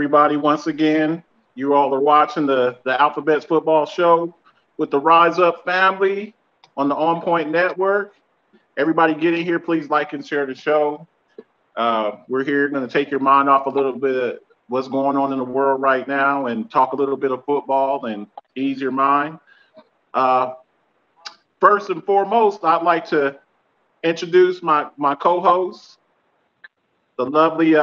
everybody. Once again, you all are watching the Alphabets Football Show with the Rise Up family on the OnPoint Network. Everybody get in here. Please like and share the show. We're here going to take your mind off a little bit of what's going on in the world right now and talk a little bit of football and ease your mind. First and foremost, I'd like to introduce my co-host, the lovely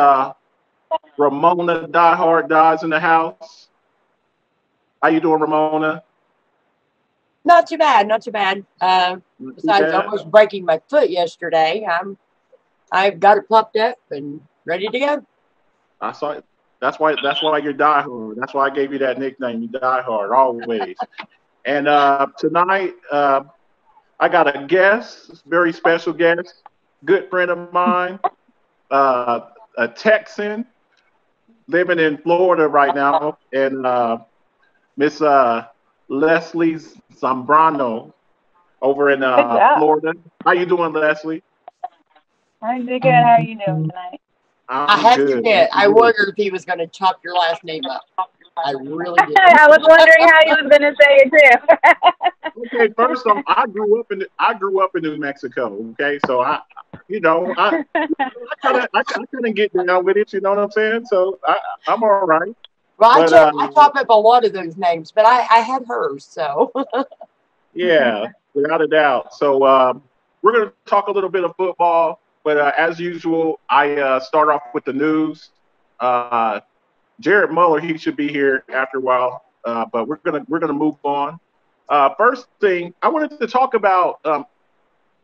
Ramona Diehard Dies in the house. How you doing, Ramona? Not too bad, not too bad. Besides almost breaking my foot yesterday, I've got it propped up and ready to go. I saw it. That's why you're diehard. That's why I gave you that nickname. You diehard always. And tonight, I got a guest, very special guest, good friend of mine, a Texan living in Florida right now, and Miss Leslie Zambrano over in Florida. How you doing, Leslie? I'm doing good. How are you doing tonight? I have to admit, I wondered if he was going to chop your last name up. I really did. I was wondering how you was going to say it too. Okay, first off, I grew up in New Mexico. Okay, so I kind of get down with it. You know what I'm saying? So I'm all right. Well, I chop up a lot of those names, but I had hers, so. Yeah, without a doubt. So we're going to talk a little bit of football, but as usual, I start off with the news. Jared Muller, he should be here after a while, but we're gonna move on. First thing I wanted to talk about.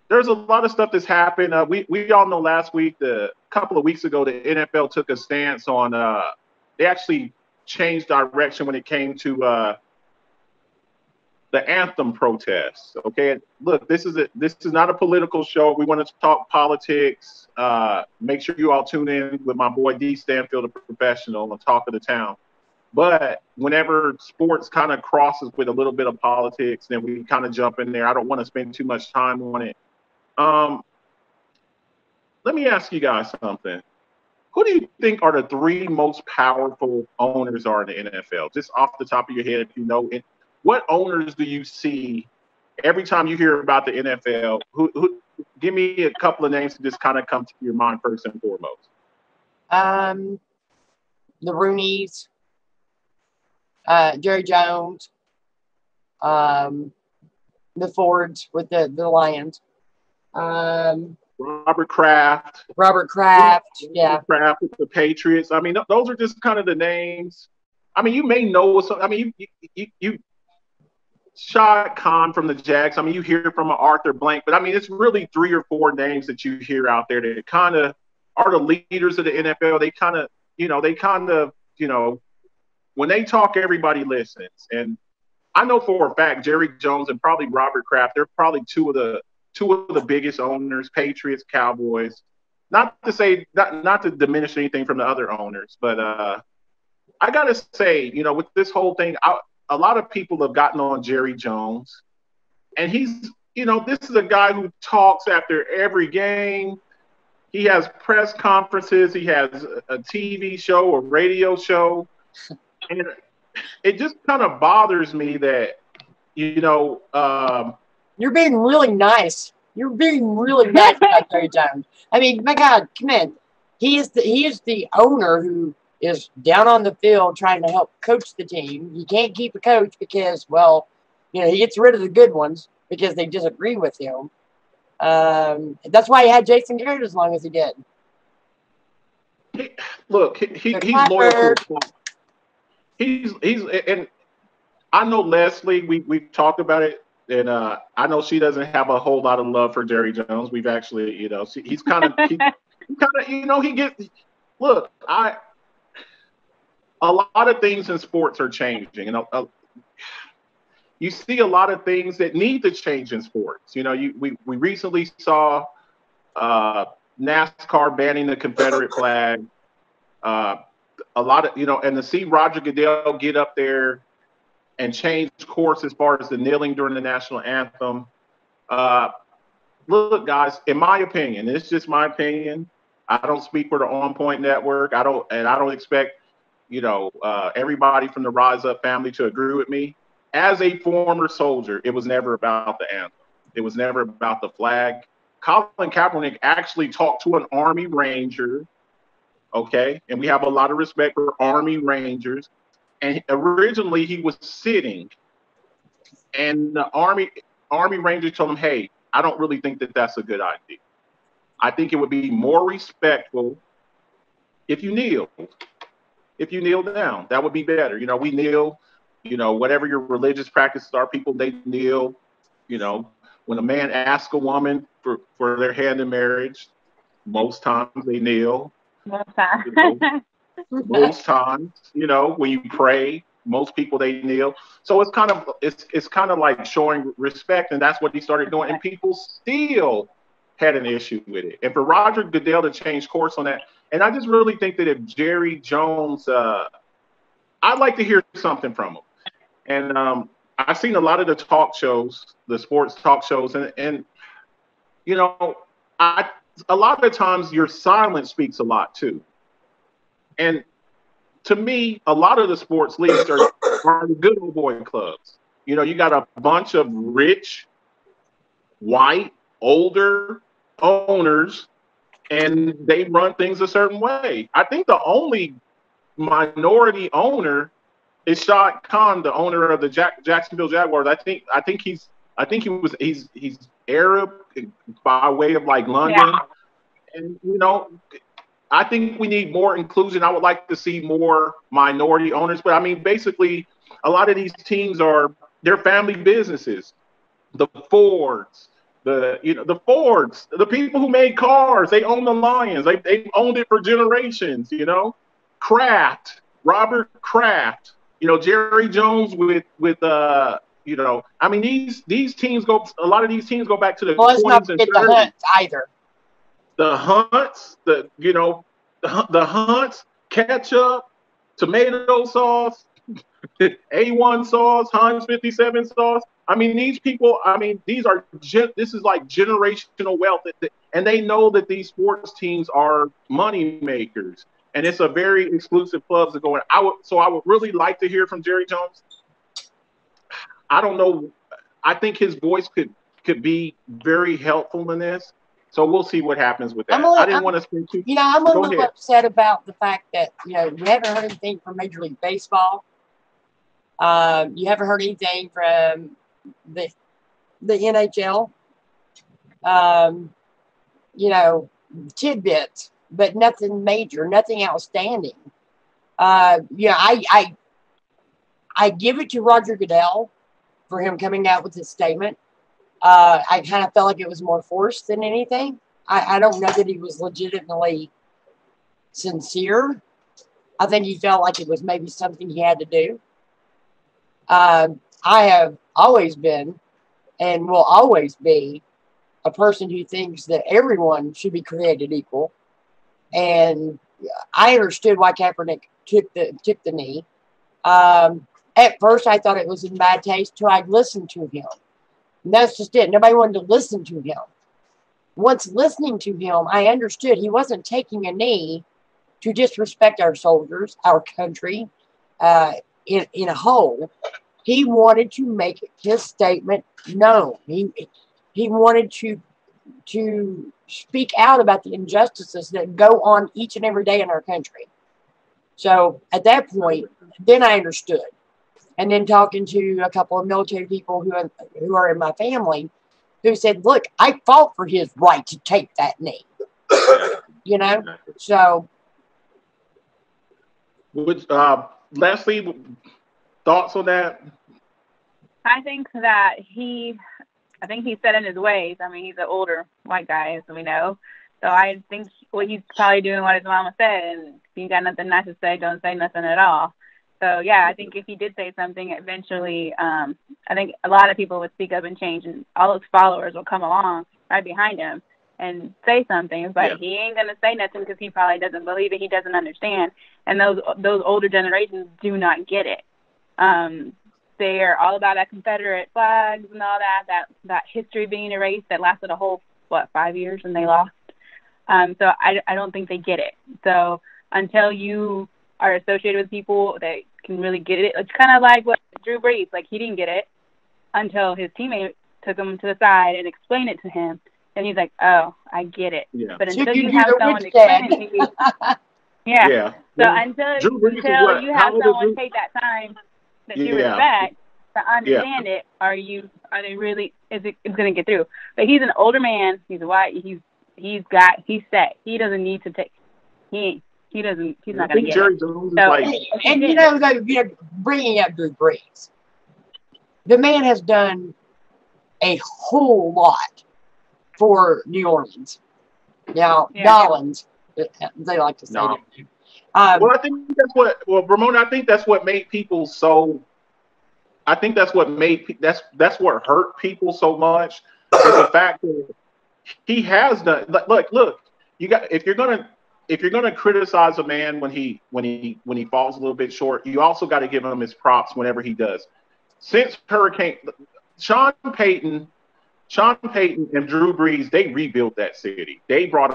There's a lot of stuff that's happened. We all know last week, a couple of weeks ago, the NFL took a stance on. They actually changed direction when it came to the anthem protests. Okay, look, this is not a political show. We want to talk politics. Make sure you all tune in with my boy D Stanfield, a professional, on Talk of the Town. But whenever sports kind of crosses with a little bit of politics, then we kind of jump in there. I don't want to spend too much time on it. Let me ask you guys something. Who do you think are the three most powerful owners are in the NFL? Just off the top of your head, if you know it. What owners do you see every time you hear about the NFL? Who give me a couple of names to just kind of come to your mind first and foremost. The Rooneys, Jerry Jones, the Fords with the Lions, Robert Kraft, yeah, Kraft with the Patriots. I mean, those are just kind of the names. I mean, you may know some. I mean, you Shad Khan from the Jags. I mean, you hear from Arthur Blank, but I mean, it's really 3 or 4 names that you hear out there that kind of are the leaders of the NFL. They kind of, when they talk, everybody listens. And I know for a fact, Jerry Jones and probably Robert Kraft, they're probably two of the biggest owners, Patriots, Cowboys. Not to diminish anything from the other owners, but I gotta say, with this whole thing, a lot of people have gotten on Jerry Jones, and he's, this is a guy who talks after every game. He has press conferences. He has a TV show, a radio show, and it just kind of bothers me that, you're being really nice. You're being really nice about Jerry Jones. I mean, my God, come in. He is the owner who is down on the field trying to help coach the team. He can't keep a coach because, he gets rid of the good ones because they disagree with him. That's why he had Jason Garrett as long as he did. He's loyal to his club. He's and I know Leslie. We've talked about it, and I know she doesn't have a whole lot of love for Jerry Jones. We've actually, he's kind of, he gets. Look, a lot of things in sports are changing, you see a lot of things that need to change in sports. We recently saw NASCAR banning the Confederate flag. A lot of, and to see Roger Goodell get up there and change course as far as the kneeling during the national anthem. Look, guys, in my opinion, it's just my opinion. I don't speak for the OnPoint Network. I don't expect everybody from the Rise Up family to agree with me. As a former soldier, it was never about the anthem. It was never about the flag. Colin Kaepernick actually talked to an Army Ranger, okay? And we have a lot of respect for Army Rangers. And originally he was sitting, and the Army Ranger told him, hey, I don't really think that that's a good idea. I think it would be more respectful if you kneel. If you kneel down, that would be better. We kneel, whatever your religious practices are, people, they kneel. When a man asks a woman for their hand in marriage, most times they kneel. Most times. Most times, when you pray, most people, they kneel. So it's kind of like showing respect, and that's what he started doing. And people still had an issue with it. And for Roger Goodell to change course on that, and I just really think that if Jerry Jones, I'd like to hear something from him. And I've seen a lot of the talk shows, the sports talk shows, and a lot of the times your silence speaks a lot too. And to me, a lot of the sports leagues are the good old boy clubs. You got a bunch of rich, white, older owners, and they run things a certain way. I think the only minority owner is Shad Khan, the owner of the Jacksonville Jaguars. I think he's Arab by way of like London. Yeah. And I think we need more inclusion. I would like to see more minority owners. But I mean, basically, a lot of these teams they're family businesses. The Fords, the Fords, the people who made cars, they own the Lions. They've owned it for generations. Kraft, Robert Kraft. Jerry Jones with I mean, these teams a lot of these teams go back to the 20s and 30s. The Hunts either. The Hunts, the Hunts, ketchup, tomato sauce, A1 sauce, Heinz 57 sauce. I mean, these people, this is like generational wealth. And they know that these sports teams are money makers. And it's a very exclusive clubs that go in. I would really like to hear from Jerry Jones. I don't know. I think his voice could be very helpful in this. So we'll see what happens with that. I didn't want to spend too. I'm a little upset about the fact that we haven't heard anything from Major League Baseball. You haven't heard anything from the NHL. Tidbits, but nothing major, nothing outstanding. I give it to Roger Goodell for him coming out with his statement. I kind of felt like it was more forced than anything. I don't know that he was legitimately sincere. I think he felt like it was maybe something he had to do. I have always been and will always be a person who thinks that everyone should be created equal. And I understood why Kaepernick took the knee. At first, I thought it was in bad taste till I listened to him. And that's just it. Nobody wanted to listen to him. Once listening to him, I understood he wasn't taking a knee to disrespect our soldiers, our country, in a whole. He wanted to make his statement known. He wanted to speak out about the injustices that go on each and every day in our country. So at that point, then I understood. And then talking to a couple of military people who are in my family, who said, look, I fought for his right to take that knee. So. Leslie, thoughts on that? I think that he's set in his ways. I mean, he's an older white guy, as we know. So I think what he's probably doing what his mama said, and if you got nothing nice to say, don't say nothing at all. So, yeah, I think if he did say something, eventually, I think a lot of people would speak up and change, and all his followers will come along right behind him and say something. But he ain't going to say nothing because he probably doesn't believe it. He doesn't understand. And those older generations do not get it. They're all about that Confederate flags and all that history being erased that lasted a whole, 5 years and they lost. So I don't think they get it. So until you are associated with people that can really get it. It's kind of like what Drew Brees, like he didn't get it until his teammate took him to the side and explained it to him. And he's like, oh, I get it. Yeah. But until you have someone explain it to you. Yeah. So until you have someone take that time that you respect to understand it, are they really, it's going to get through. But he's an older man. He's white. He's set. He doesn't need to take, he's not going to get it. So, and you know, bringing up Drew Brees, the man has done a whole lot for New Orleans. Now, Nolans, they like to say that. Well, I think that's what, Ramona, I think that's what made people so, I think that's what made, that's what hurt people so much, is the fact that he has done, look, you got, if you're gonna criticize a man when he falls a little bit short, you also got to give him his props whenever he does. Since Sean Payton and Drew Brees, they rebuilt that city. They brought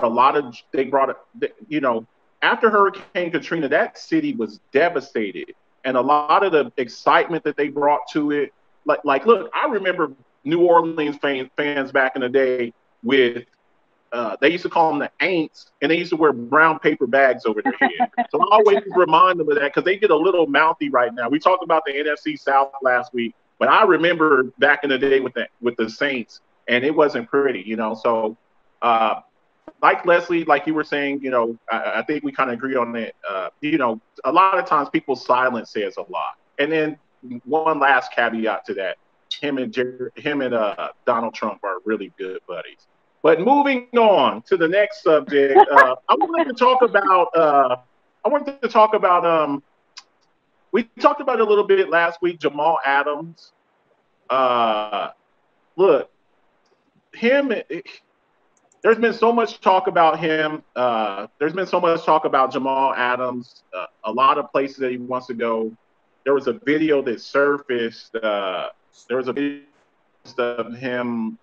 after Hurricane Katrina, that city was devastated. And a lot of the excitement that they brought to it, look, I remember New Orleans fans back in the day with, they used to call them the Aints, and they used to wear brown paper bags over their head. So I always remind them of that because they get a little mouthy right now. We talked about the NFC South last week, but I remember back in the day with the Saints, and it wasn't pretty, you know. So, like Leslie, like you were saying, you know, I think we kind of agree on that. You know, a lot of times people's silence says a lot. And then one last caveat to that: him and Donald Trump are really good buddies. But moving on to the next subject, I wanted to talk about. We talked about it a little bit last week. Jamal Adams. Look, him. There's been so much talk about him. There's been so much talk about Jamal Adams. A lot of places that he wants to go. There was a video that surfaced. There was a video of him.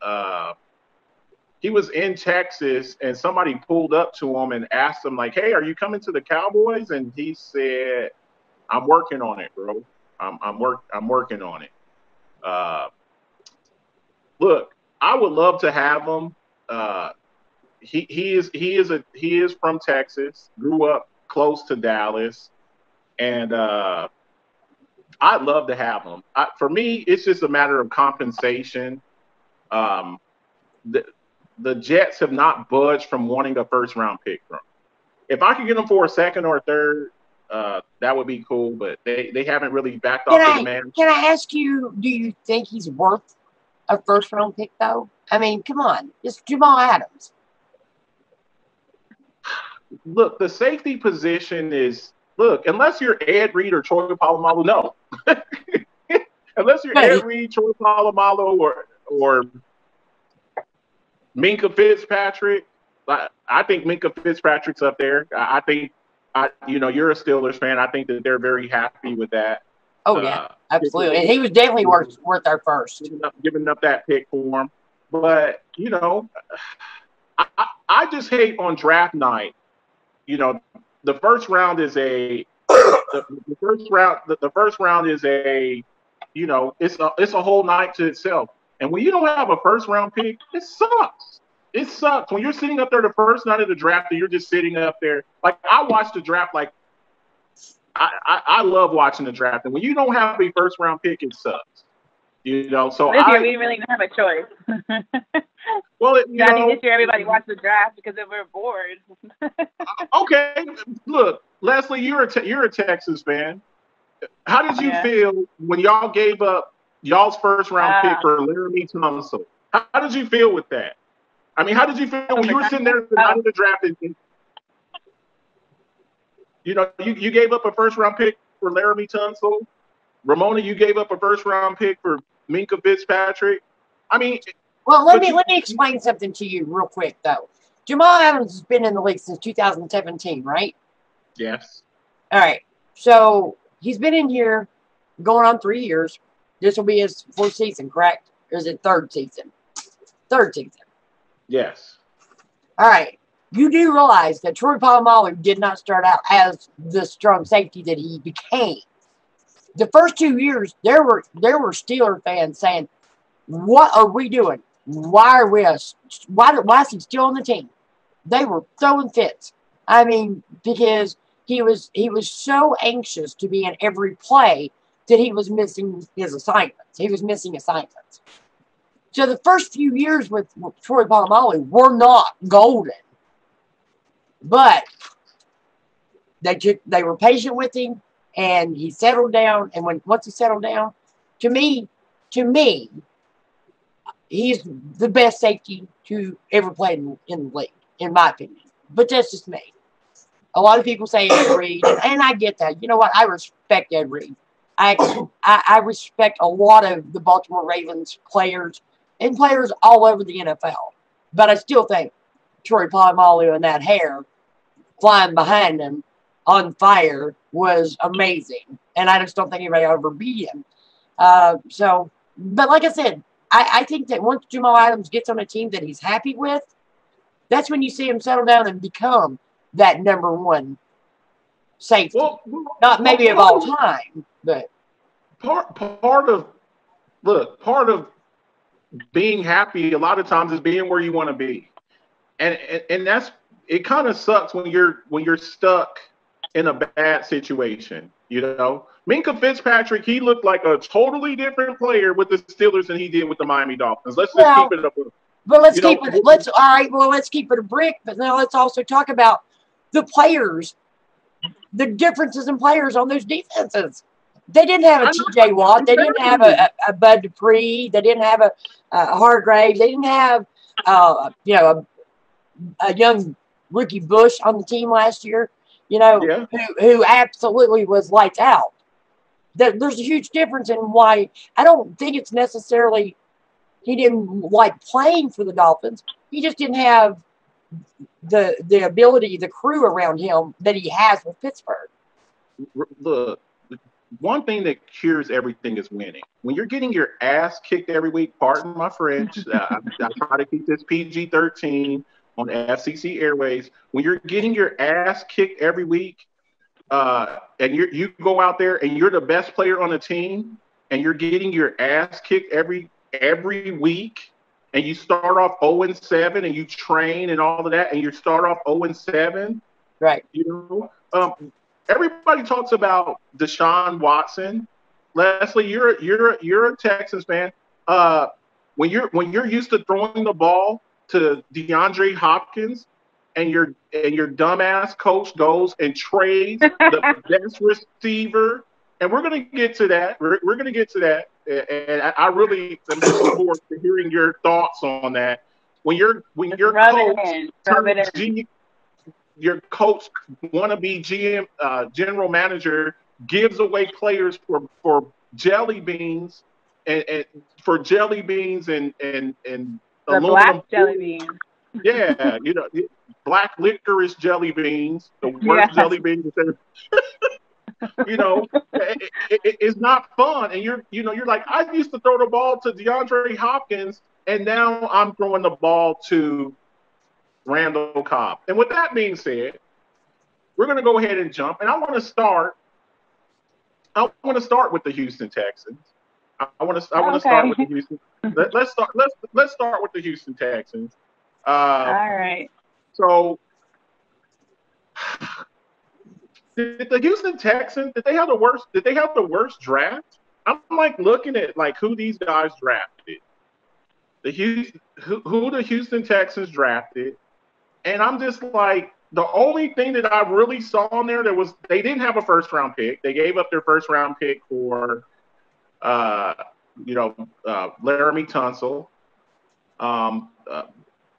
He was in Texas, and somebody pulled up to him and asked him, like, "Hey, are you coming to the Cowboys?" And he said, "I'm working on it, bro. I'm working on it." Look, I would love to have him. He is from Texas, grew up close to Dallas, and I'd love to have him. For me, it's just a matter of compensation. The Jets have not budged from wanting a first-round pick from him. If I could get him for a second or a third, that would be cool, but they haven't really backed off the demand. Can I ask you, do you think he's worth a first-round pick, though? I mean, come on. It's Jamal Adams. Look, the safety position is, unless you're Ed Reed or Troy Polamalu, no. Unless you're Ed Reed, Troy Polamalu, or Minkah Fitzpatrick, I think Minkah Fitzpatrick's up there. I think, you're a Steelers fan. I think that they're very happy with that. Oh, yeah, absolutely. And he was definitely worth our first. Giving up that pick for him. But, I just hate on draft night. The first round is the first round is it's a whole night to itself. And when you don't have a first round pick, it sucks. It sucks. When you're sitting up there the first night of the draft and you're just sitting up there. Like, I watched the draft, like, I love watching the draft. And when you don't have a first round pick, it sucks. So this year we really didn't have a choice. Well, I think this year everybody watched the draft because they were bored. Okay, look, Leslie, you're a Texas fan. How did you feel when y'all gave up y'all's first round pick for Laramie Tunsil? How did you feel with that? I mean, how did you feel when you were sitting there at the night of the draft? And, you gave up a first round pick for Laramie Tunsil. Ramona, you gave up a first round pick for Minkah Fitzpatrick. I mean, well, let me explain something to you real quick, though. Jamal Adams has been in the league since 2017, right? Yes. All right. So he's been in here going on 3 years. This will be his fourth season, correct? Or is it third season? Third season. Yes. All right. you do realize that Troy Polamalu did not start out as the strong safety that he became. The first 2 years, there were Steeler fans saying, "What are we doing? Why is he still on the team?" They were throwing fits. I mean, because he was so anxious to be in every play that he was missing his assignments. He was missing assignments. So the first few years with Troy Polamalu were not golden, but they were patient with him, and he settled down. And once he settled down, to me, he's the best safety to ever play in the league, in my opinion. But that's just me. A lot of people say Ed Reed, and I get that. You know what? I respect Ed Reed. I respect a lot of the Baltimore Ravens players and players all over the NFL. But I still think Troy Polamalu and that hair flying behind him on fire was amazing. And I just don't think anybody ever beat him. But like I said, I think that once Jamal Adams gets on a team that he's happy with, that's when you see him settle down and become that number one safety. Well, not maybe of all time, but part of being happy a lot of times is being where you want to be, and that's it. Kind of sucks when you're stuck in a bad situation. You know, Minkah Fitzpatrick, he looked like a totally different player with the Steelers than he did with the Miami Dolphins. Let's just keep it up. But let's keep it a brick. But now let's also talk about the players, the differences in players on those defenses. They didn't have a T.J. Watt. They didn't have a Bud Dupree. They didn't have a Hargrave. They didn't have a young Ricky Bush on the team last year. Who absolutely was lights out. There's a huge difference in why I don't think it's necessarily he didn't like playing for the Dolphins. He just didn't have the ability, the crew around him that he has with Pittsburgh. Look, one thing that cures everything is winning. When you're getting your ass kicked every week, pardon my French, I try to keep this PG-13 on FCC Airways. When you're getting your ass kicked every week, and you go out there and you're the best player on the team, and you're getting your ass kicked every week, and you start off 0-7, and you train and all of that, and you start off 0-7, right? Everybody talks about Deshaun Watson. Leslie, you're a Texans fan. When you're used to throwing the ball to DeAndre Hopkins, and your dumbass coach goes and trades the best receiver, and we're gonna get to that. We're gonna get to that, and I really am looking forward to hearing your thoughts on that. When your coach wannabe GM general manager gives away players for jelly beans and for jelly beans and the black jelly beans. Yeah, black licorice jelly beans, the worst jelly beans. It's not fun. And you're like, I used to throw the ball to DeAndre Hopkins, and now I'm throwing the ball to Randall Cobb. And with that being said, we're going to go ahead and jump. And I want to start with the Houston Texans. I want to start with the Houston. Let's start with the Houston Texans. All right. So, did the Houston Texans did they have the worst draft? I'm like looking at like who these guys drafted. Who the Houston Texans drafted, and I'm just like, the only thing that I really saw on there they didn't have a first round pick. They gave up their first round pick for Laramie Tunsil.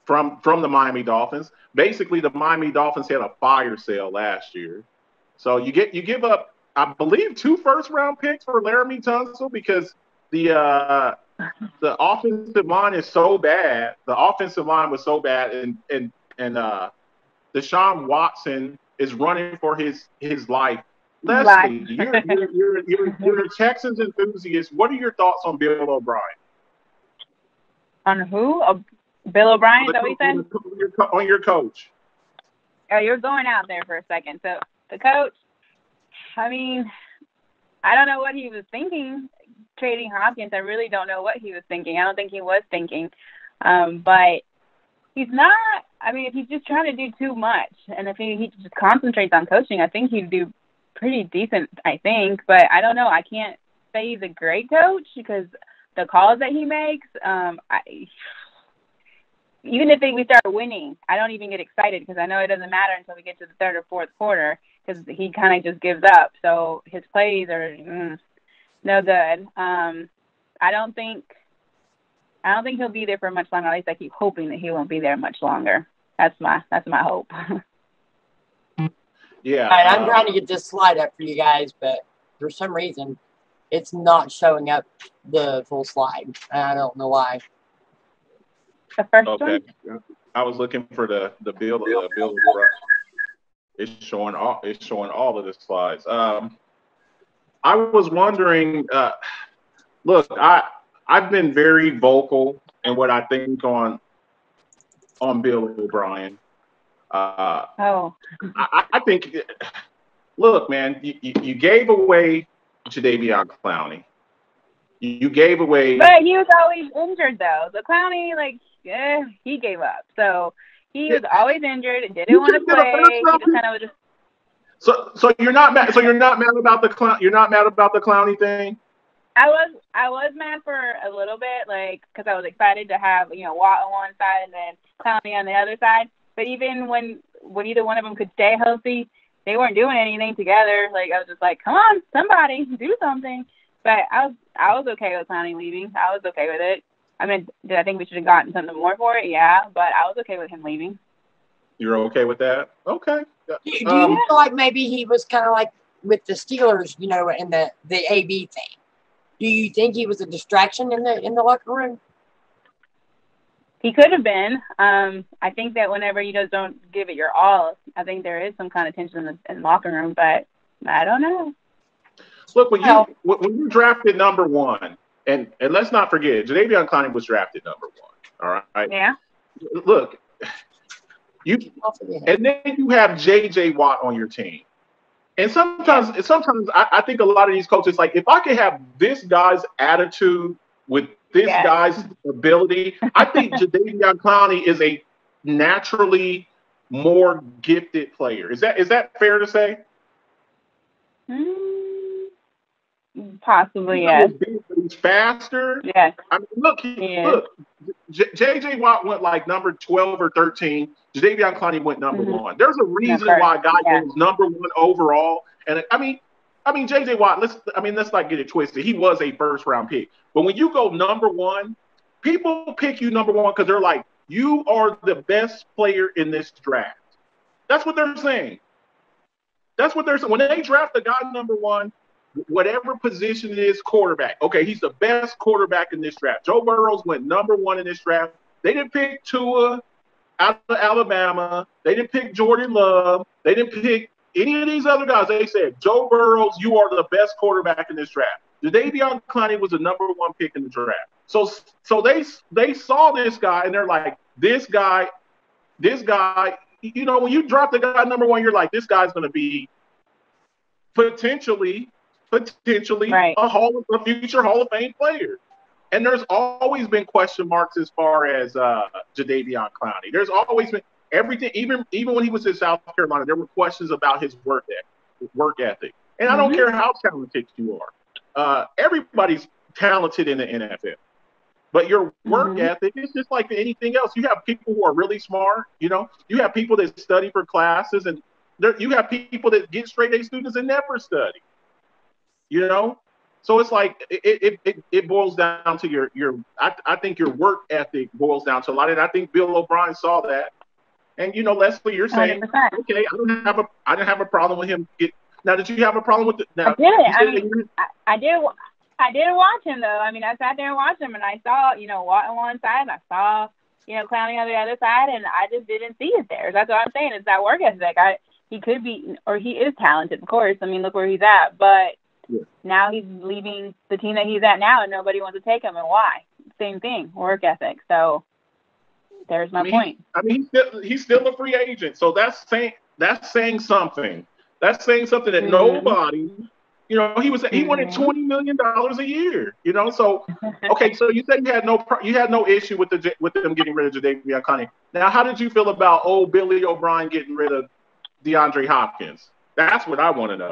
From the Miami Dolphins. Basically, the Miami Dolphins had a fire sale last year. So you give up, I believe, 2 first-round picks for Laramie Tunsil because the offensive line is so bad. The offensive line was so bad, and Deshaun Watson is running for his life. Leslie, you're a Texans enthusiast. What are your thoughts on Bill O'Brien? On who? Bill O'Brien, is that what you said? On your coach. Oh, you're going out there for a second. So the coach, I mean, I don't know what he was thinking trading Hopkins. I really don't know what he was thinking. I don't think he was thinking. But he's not, I mean, if he's just trying to do too much, and if he just concentrates on coaching, I think he'd do pretty decent, I think. But I don't know. I can't say he's a great coach because the calls that he makes, even if we start winning, I don't even get excited because I know it doesn't matter until we get to the third or fourth quarter because he kind of just gives up. So his plays are no good. I don't think he'll be there for much longer. At least I keep hoping that he won't be there much longer. That's my hope. Yeah. All right, I'm trying to get this slide up for you guys, but for some reason, it's not showing up the full slide. I don't know why. The first one? I was looking for the build. It's showing all of the slides. I was wondering. Look, I've been very vocal in what I think on Bill O'Brien. I think. Look, man, you gave away Jadeveon Clowney. You gave away. But he was always injured, though. The Clowney, he gave up. So he was always injured and didn't want to play. He just kind of just. So you're not mad. So you're not mad about the clown. You're not mad about the Clowney thing. I was mad for a little bit, because I was excited to have Watt on one side and then Clowney on the other side. But even when either one of them could stay healthy, they weren't doing anything together. I was just like, come on, somebody do something. But I was okay with Clowney leaving. I was okay with it. I mean, did I think we should have gotten something more for it? Yeah, but I was okay with him leaving. You're okay with that? Okay. Do you feel like maybe he was kind of like with the Steelers, and the AB thing? Do you think he was a distraction in the locker room? He could have been. I think that whenever you just don't give it your all, I think there is some kind of tension in the locker room, but I don't know. Look, when you drafted number one, and let's not forget, Jadeveon Clowney was drafted number one. All right. Yeah. Look, and then you have J.J. Watt on your team, and sometimes I think a lot of these coaches if I could have this guy's attitude with this guy's ability, I think Jadeveon Clowney is a naturally more gifted player. Is that fair to say? Possibly, yes. He's faster. Yes. I mean, look. J.J. Watt went number 12 or 13. Jadeveon Clowney went number one. There's a reason why a guy goes number one overall. And I mean, J.J. Watt. Let's not get it twisted. He was a first round pick. But when you go number one, people pick you number one because they're like, you are the best player in this draft. That's what they're saying. When they draft a guy number one, whatever position it is, quarterback. Okay, he's the best quarterback in this draft. Joe Burrows went number one in this draft. They didn't pick Tua out of Alabama. They didn't pick Jordan Love. They didn't pick any of these other guys. They said, Joe Burrows, you are the best quarterback in this draft. Jadeveon Clowney was the number one pick in the draft. So they saw this guy, and they're like, this guy, when you drop the guy number one, you're like, this guy's going to be potentially right. a future Hall of Fame player. And there's always been question marks as far as Jadeveon Clowney. There's always been everything, even when he was in South Carolina, there were questions about his work ethic. And I don't care how talented you are. Everybody's talented in the NFL. But your work ethic is just like anything else. You have people who are really smart, you have people that study for classes, and you have people that get straight A students and never study. So it's like it boils down to your I think your work ethic boils down to a lot. And I think Bill O'Brien saw that. And Leslie, you're saying 100%. Okay, I didn't have a problem with him. Now, did you have a problem with it? Now, I did watch him though. I mean, I sat there and watched him, and I saw Watt on one side, and I saw Clowney on the other side, and I just didn't see it there. That's what I'm saying. It's that work ethic. He could be, or he is talented, of course. I mean, look where he's at, but. Yeah. Now he's leaving the team that he's at now, and nobody wants to take him. And why? Same thing, work ethic. So There's my point. He's still a free agent, so that's saying something. That's saying something that nobody, he wanted $20 million a year, So okay, so you said you had no issue with them getting rid of Jadeveon Clowney. Now, how did you feel about old Billy O'Brien getting rid of DeAndre Hopkins? That's what I want to know.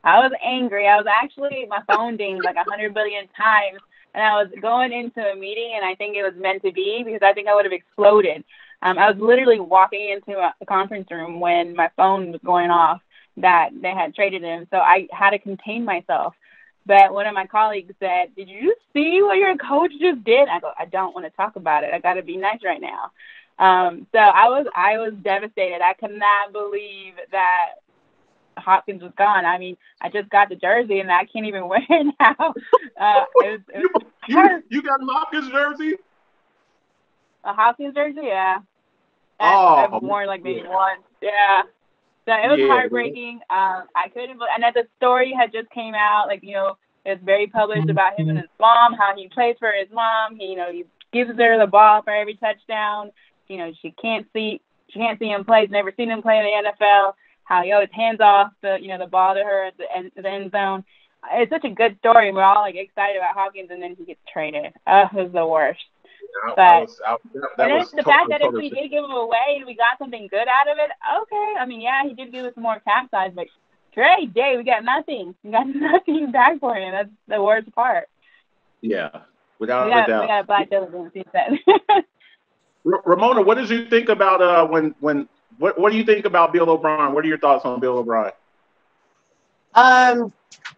I was angry. I was actually, my phone dinged like 100 billion times. And I was going into a meeting, and I think it was meant to be because I think I would have exploded. I was literally walking into a conference room when my phone was going off that they had traded him. So I had to contain myself. But one of my colleagues said, "Did you see what your coach just did?" I go, "I don't want to talk about it. I got to be nice right now." So I was devastated. I could not believe that Hopkins was gone. I mean, I just got the jersey and I can't even wear it now. You got a Hopkins jersey? A Hopkins jersey, yeah. I've worn like maybe once. Yeah. So it was heartbreaking. I couldn't believe, and that the story had just came out. Like, it's very published about him and his mom, how he plays for his mom. He gives her the ball for every touchdown. She can't see him play. She's never seen him play in the NFL. How he always hands off the ball to her at the end zone. It's such a good story. We're all like excited about Hopkins, and then he gets traded. It was the worst. But the fact that if we did give him away and we got something good out of it, okay. I mean, yeah, he did give us some more cap size, but trade day, we got nothing. We got nothing back for him. That's the worst part. Yeah, without a doubt. We got a black diligence, he said. Ramona, what did you think about what do you think about Bill O'Brien? What are your thoughts on Bill O'Brien?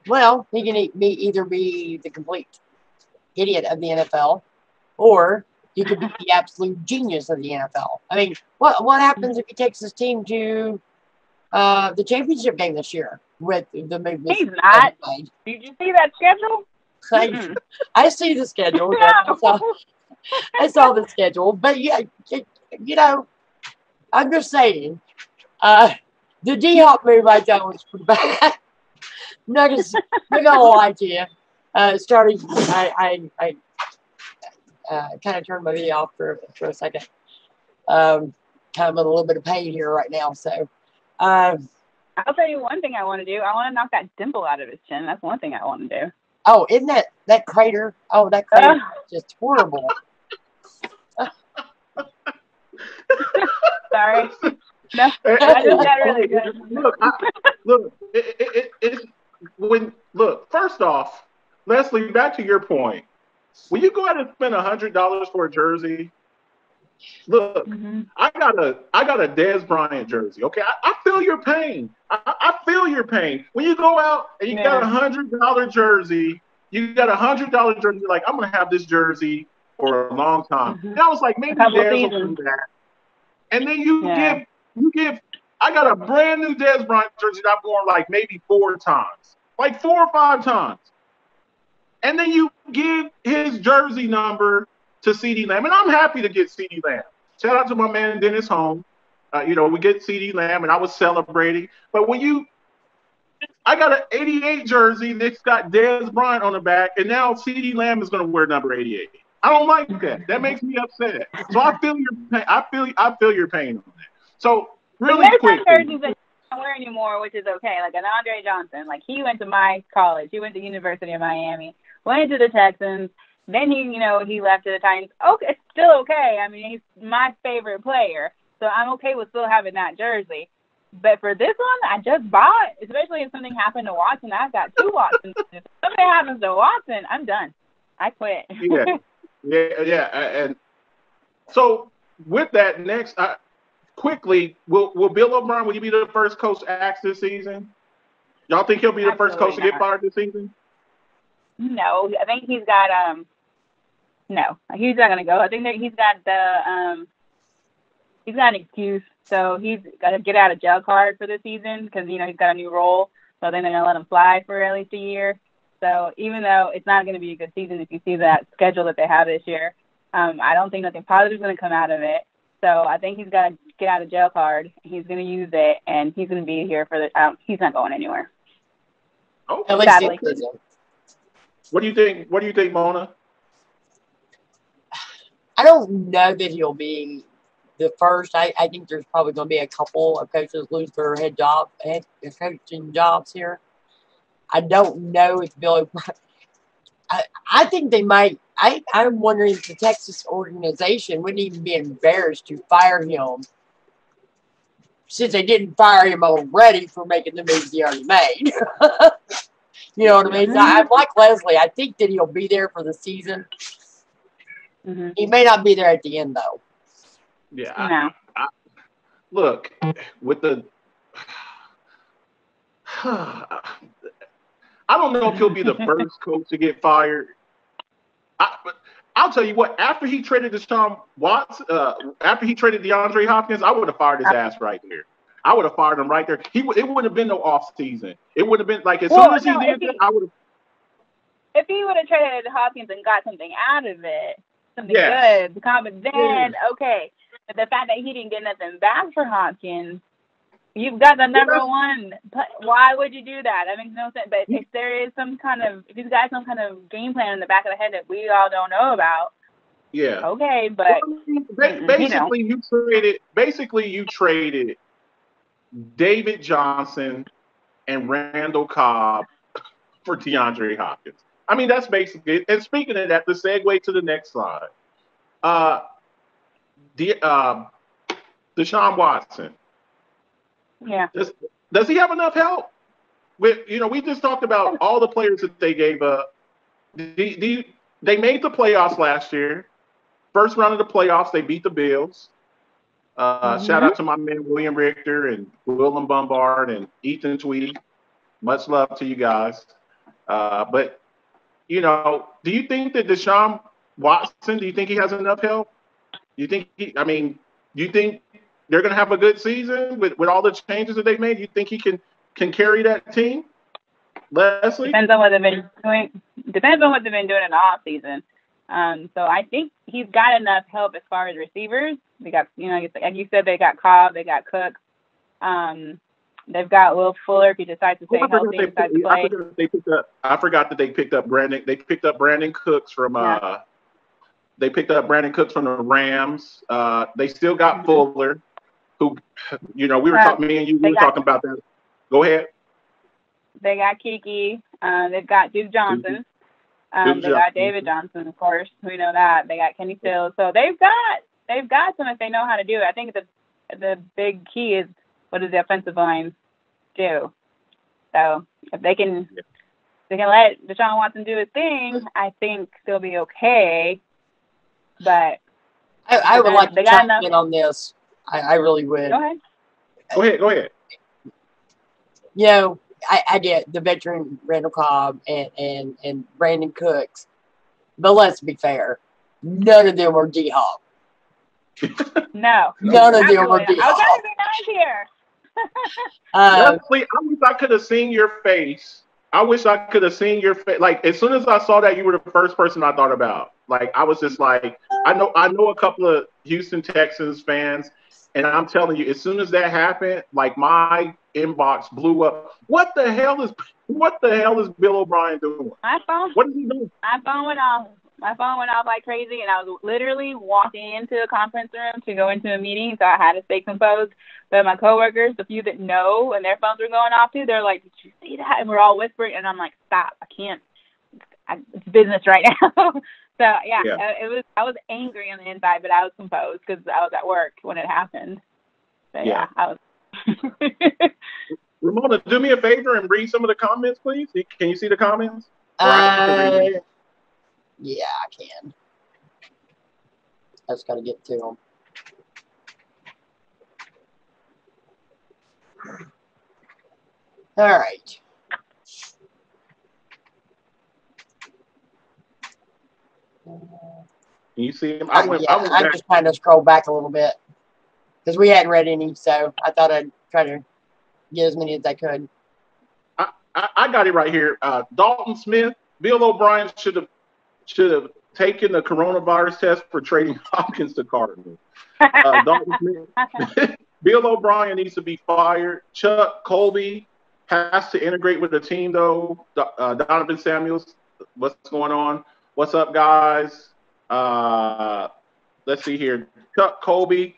Well, he can either be the complete idiot of the NFL, or you could be the absolute genius of the NFL. I mean, what happens if he takes his team to the championship game this year with the movement? He's not. Did you see that schedule? I see the schedule. No. I saw the schedule, but yeah, I'm just saying, the D-Hop move I thought was pretty bad. I'm not gonna lie to you. Starting, I kind of turned my video off for a second. Kind of in a little bit of pain here right now. So, I'll tell you one thing I want to do. I want to knock that dimple out of his chin. That's one thing I want to do. Oh, isn't that crater? Oh, that crater is just horrible. Sorry. No, I just got really good. Look, first off, Leslie, back to your point. When you go out and spend $100 for a jersey, look, I got a Dez Bryant jersey. Okay, I feel your pain. I feel your pain. When you go out and you got $100 jersey, you're like, I'm gonna have this jersey for a long time. And I was like, maybe Dez will do that. And then you give. I got a brand new Dez Bryant jersey that I've worn like maybe 4 times, like 4 or 5 times. And then you give his jersey number to CeeDee Lamb, and I'm happy to get CeeDee Lamb. Shout out to my man Dennis Holmes. We get CeeDee Lamb, and I was celebrating. But I got an 88 jersey that's got Dez Bryant on the back, and now CeeDee Lamb is going to wear number 88. I don't like that. That makes me upset. So I feel your pain. I feel your pain on that. So really quick. There's some jerseys that you don't wear anymore, which is okay. Like an Andre Johnson. Like he went to my college. He went to University of Miami. Went to the Texans. Then he left to the Titans. Okay, it's still okay. I mean, he's my favorite player, so I'm okay with still having that jersey. But for this one, I just bought, especially if something happened to Watson. I've got 2 Watsons. If something happens to Watson, I'm done. I quit. Yeah. And so with that, next, quickly, will Bill O'Brien, will you be the first coach axed this season? Y'all think he'll be the first coach to get fired this season? No, I think he's got no, he's not gonna go. I think that he's got an excuse, so he's got to get out of jail card for the season because he's got a new role. So then they're gonna let him fly for at least a year. So even though it's not going to be a good season, if you see that schedule that they have this year, I don't think nothing positive is going to come out of it. So I think he's got to get out of jail card. He's going to use it, and he's going to be here for the. He's not going anywhere. Oh, sadly. What do you think? What do you think, Mona? I don't know that he'll be the first. I think there's probably going to be a couple of coaches lose their head coaching jobs here. I don't know if Billy. I think they might. I'm wondering if the Texas organization wouldn't even be embarrassed to fire him, since they didn't fire him already for making the moves he already made. You know what I mean? So I'm like Leslie. I think that he'll be there for the season. Mm-hmm. He may not be there at the end, though. Yeah. No. Look, with the... I don't know if he'll be the first coach to get fired. But I'll tell you what, after he traded Deshaun Watson, after he traded DeAndre Hopkins, I would have fired his ass right there. I would have fired him right there. It wouldn't have been no off season. It would have been like soon as he did it, I would have. If he would have traded Hopkins and got something out of it, something good, then okay. But the fact that he didn't get nothing back for Hopkins, you've got the number one. Why would you do that? That makes no sense. But if there is if he's got some kind of game plan in the back of the head that we all don't know about, okay. But basically you traded David Johnson and Randall Cobb for DeAndre Hopkins. I mean, that's basically it. And speaking of that, the segue to the next slide. Deshaun Watson. Yeah. Does he have enough help? We just talked about all the players that they gave up. They made the playoffs last year. First round of the playoffs, they beat the Bills. Shout out to my man William Richter and Willem Bombard and Ethan Tweedy. Much love to you guys. But do you think that Deshaun Watson? Do you think he has enough help? Do you think they're going to have a good season with all the changes that they've made? Do you think he can carry that team? Leslie? Depends on what they've been doing. Depends on what they've been doing in the off season. So I think he's got enough help as far as receivers. They got, like you said, they got Cobb, they got Cook. They've got Will Fuller if he decides to stay healthy, decides to play. I forgot that they picked up Brandon. They picked up Brandon Cooks from. They picked up Brandon Cooks from the Rams. They still got Fuller, who, we were talking. Me and you were talking about that. Go ahead. They got Kiki. They've got Duke Johnson. They got David Johnson, of course. We know that. They got Kenny Stills. So they've got some if they know how to do it. I think the big key is, what does the offensive line do? So if they can let Deshaun Watson do his thing, I think they'll be okay. But I would like to chime in on this. I really would. Go ahead. I get the veteran Randall Cobb and Brandon Cooks, but let's be fair, none of them were D-Hop. No. None of them were D-Hop. I was trying to be nice here. Leslie, I wish I could have seen your face. Like, as soon as I saw that, you were the first person I thought about. Like, I was just like, I know a couple of Houston Texans fans, and I'm telling you, as soon as that happened, like, my inbox blew up. What the hell is Bill O'Brien doing? What is he doing? My phone went off. My phone went off like crazy, and I was literally walking into a conference room to go into a meeting, so I had to stay composed. But my coworkers, the few that know, and their phones were going off too, they're like, "Did you see that?" And we're all whispering, and I'm like, "Stop! I can't. It's business right now." So I was angry on the inside, but I was composed because I was at work when it happened. So I was. Ramona, do me a favor and read some of the comments, please. Can you see the comments? Yeah, I can. I just got to get to them. All right. Can you see them? I just kind of scrolled back a little bit because we hadn't read any, so I thought I'd try to get as many as I could. I got it right here. Dalton Smith, Bill O'Brien should have taken the coronavirus test for trading Hopkins to Cardinals. Dalton Smith, Bill O'Brien needs to be fired. Chuck Colby has to integrate with the team, though. Donovan Samuels, what's going on? What's up, guys? let's see here. Kobe,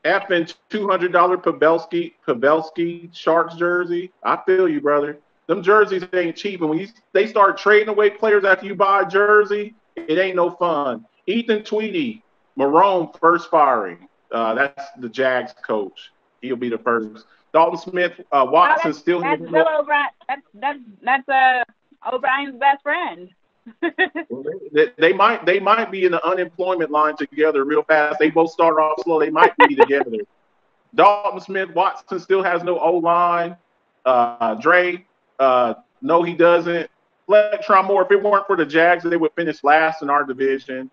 effing $200 Pavelski Sharks jersey. I feel you, brother. Them jerseys ain't cheap, and when they start trading away players after you buy a jersey, it ain't no fun. Ethan Tweedy, Marone first firing. That's the Jags coach. He'll be the first. Dalton Smith, Watson still. That's Bill O'Brien. That's O'Brien's best friend. they might be in the unemployment line together real fast. They both start off slow. They might be together. Dalton Smith, Watson still has no O line. Dre, no, he doesn't. Flectron Moore, if it weren't for the Jags, they would finish last in our division.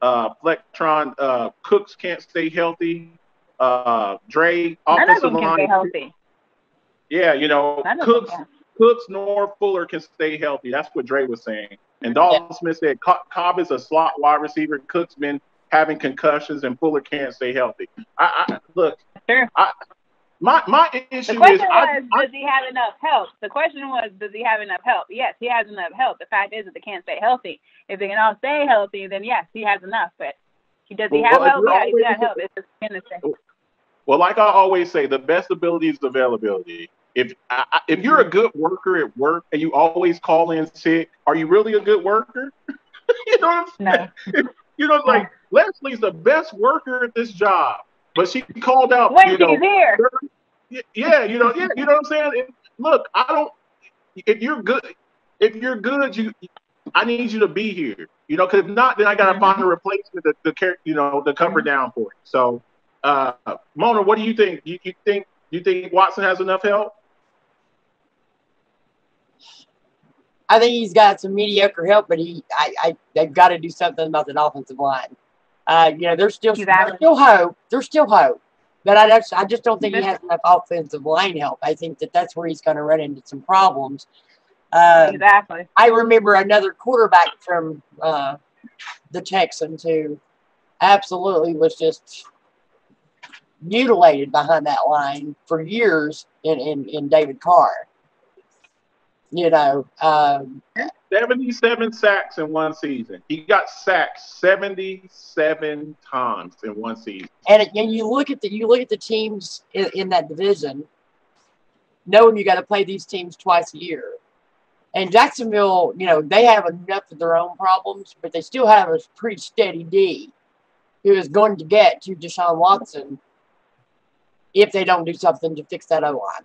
Flectron, Cooks can't stay healthy. Dre, offensive line. Can stay healthy. Yeah, you know, Cooks nor Fuller can stay healthy. That's what Dre was saying. And Dalton Smith said Cobb is a slot wide receiver. Cook's been having concussions, and Fuller can't stay healthy. Look. Sure. My issue the question was, does he have enough help? The question was, does he have enough help? Yes, he has enough help. The fact is that they can't stay healthy. If they can all stay healthy, then yes, he has enough. But does he have help? Yeah, he's got help. It's just innocent. Well, like I always say, the best ability is availability. If you're a good worker at work and you always call in sick, are you really a good worker? You know what I'm saying? No. Like Leslie's the best worker at this job, but she called out. When she's here. Yeah, you know what I'm saying. Look, if you're good, I need you to be here. You know, because if not, then I gotta find a replacement to cover down for it. So, Mona, what do you think? You think Watson has enough help? I think he's got some mediocre help, but they've got to do something about that offensive line. There's still hope. There's still hope, but I just don't think he has enough offensive line help. I think that's where he's going to run into some problems. Exactly. I remember another quarterback from the Texans who absolutely was just mutilated behind that line for years in David Carr. 77 sacks in one season. He got sacked 77 times in one season. And you look at the teams in that division, knowing you got to play these teams twice a year. And Jacksonville, they have enough of their own problems, but they still have a pretty steady D who is going to get to Deshaun Watson if they don't do something to fix that O-line.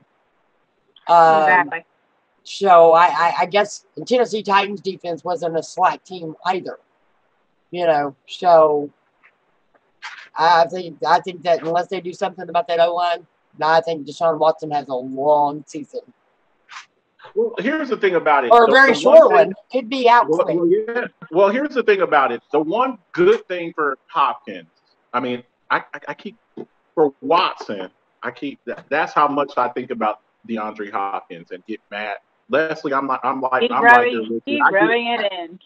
Exactly. So I guess the Tennessee Titans defense wasn't a slack team either. So I think that unless they do something about that O-line, I think Deshaun Watson has a long season. Well, here's the thing about it. Or a very short one. Could be out quick. Well, here's the thing about it. The one good thing for Hopkins, I keep for Watson, that's how much I think about DeAndre Hopkins and get mad. Leslie, I'm like keep rubbing it in.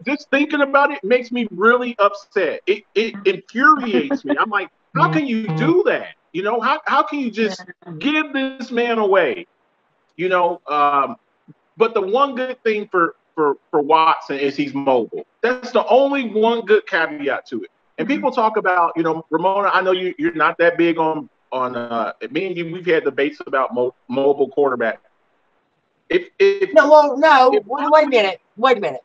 Just thinking about it makes me really upset. It infuriates me. I'm like, how can you do that? How can you just give this man away? But the one good thing for Watson is he's mobile. That's the only one good caveat to it. And people talk about, Ramona, I know you're not that big on me and you, we've had debates about mobile quarterback. Wait a minute.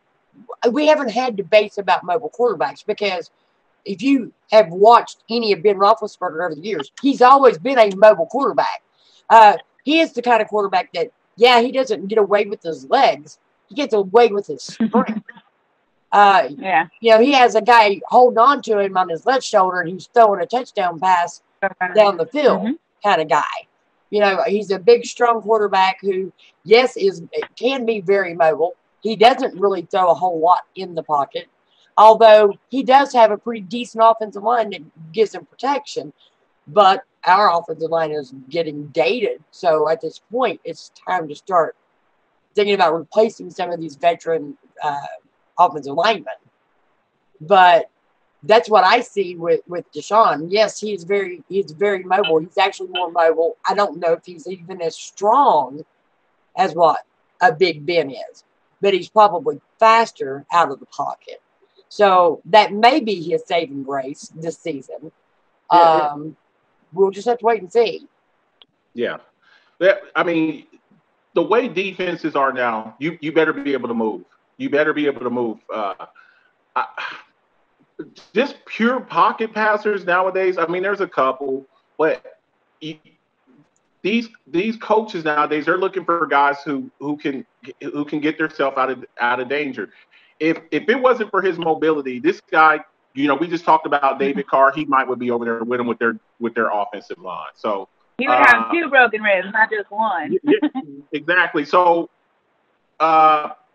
We haven't had debates about mobile quarterbacks because if you have watched any of Ben Roethlisberger over the years, he's always been a mobile quarterback. He is the kind of quarterback that, he doesn't get away with his legs. He gets away with his strength. He has a guy holding on to him on his left shoulder and he's throwing a touchdown pass down the field kind of guy. He's a big, strong quarterback who, can be very mobile. He doesn't really throw a whole lot in the pocket, although he does have a pretty decent offensive line that gives him protection. But our offensive line is getting dated. So at this point, it's time to start thinking about replacing some of these veteran offensive linemen. But that's what I see with Deshaun. Yes, he's very mobile. He's actually more mobile. I don't know if he's even as strong as what a Big Ben is, but he's probably faster out of the pocket. So that may be his saving grace this season. We'll just have to wait and see. Yeah. I mean, the way defenses are now, you better be able to move. You better be able to move. Just pure pocket passers nowadays. I mean, there's a couple, but these coaches nowadays, they're looking for guys who can get themselves out of danger. If it wasn't for his mobility, this guy, we just talked about David Carr. He would be over there with him with their offensive line. So he would have 2 broken ribs, not just one. Exactly. So,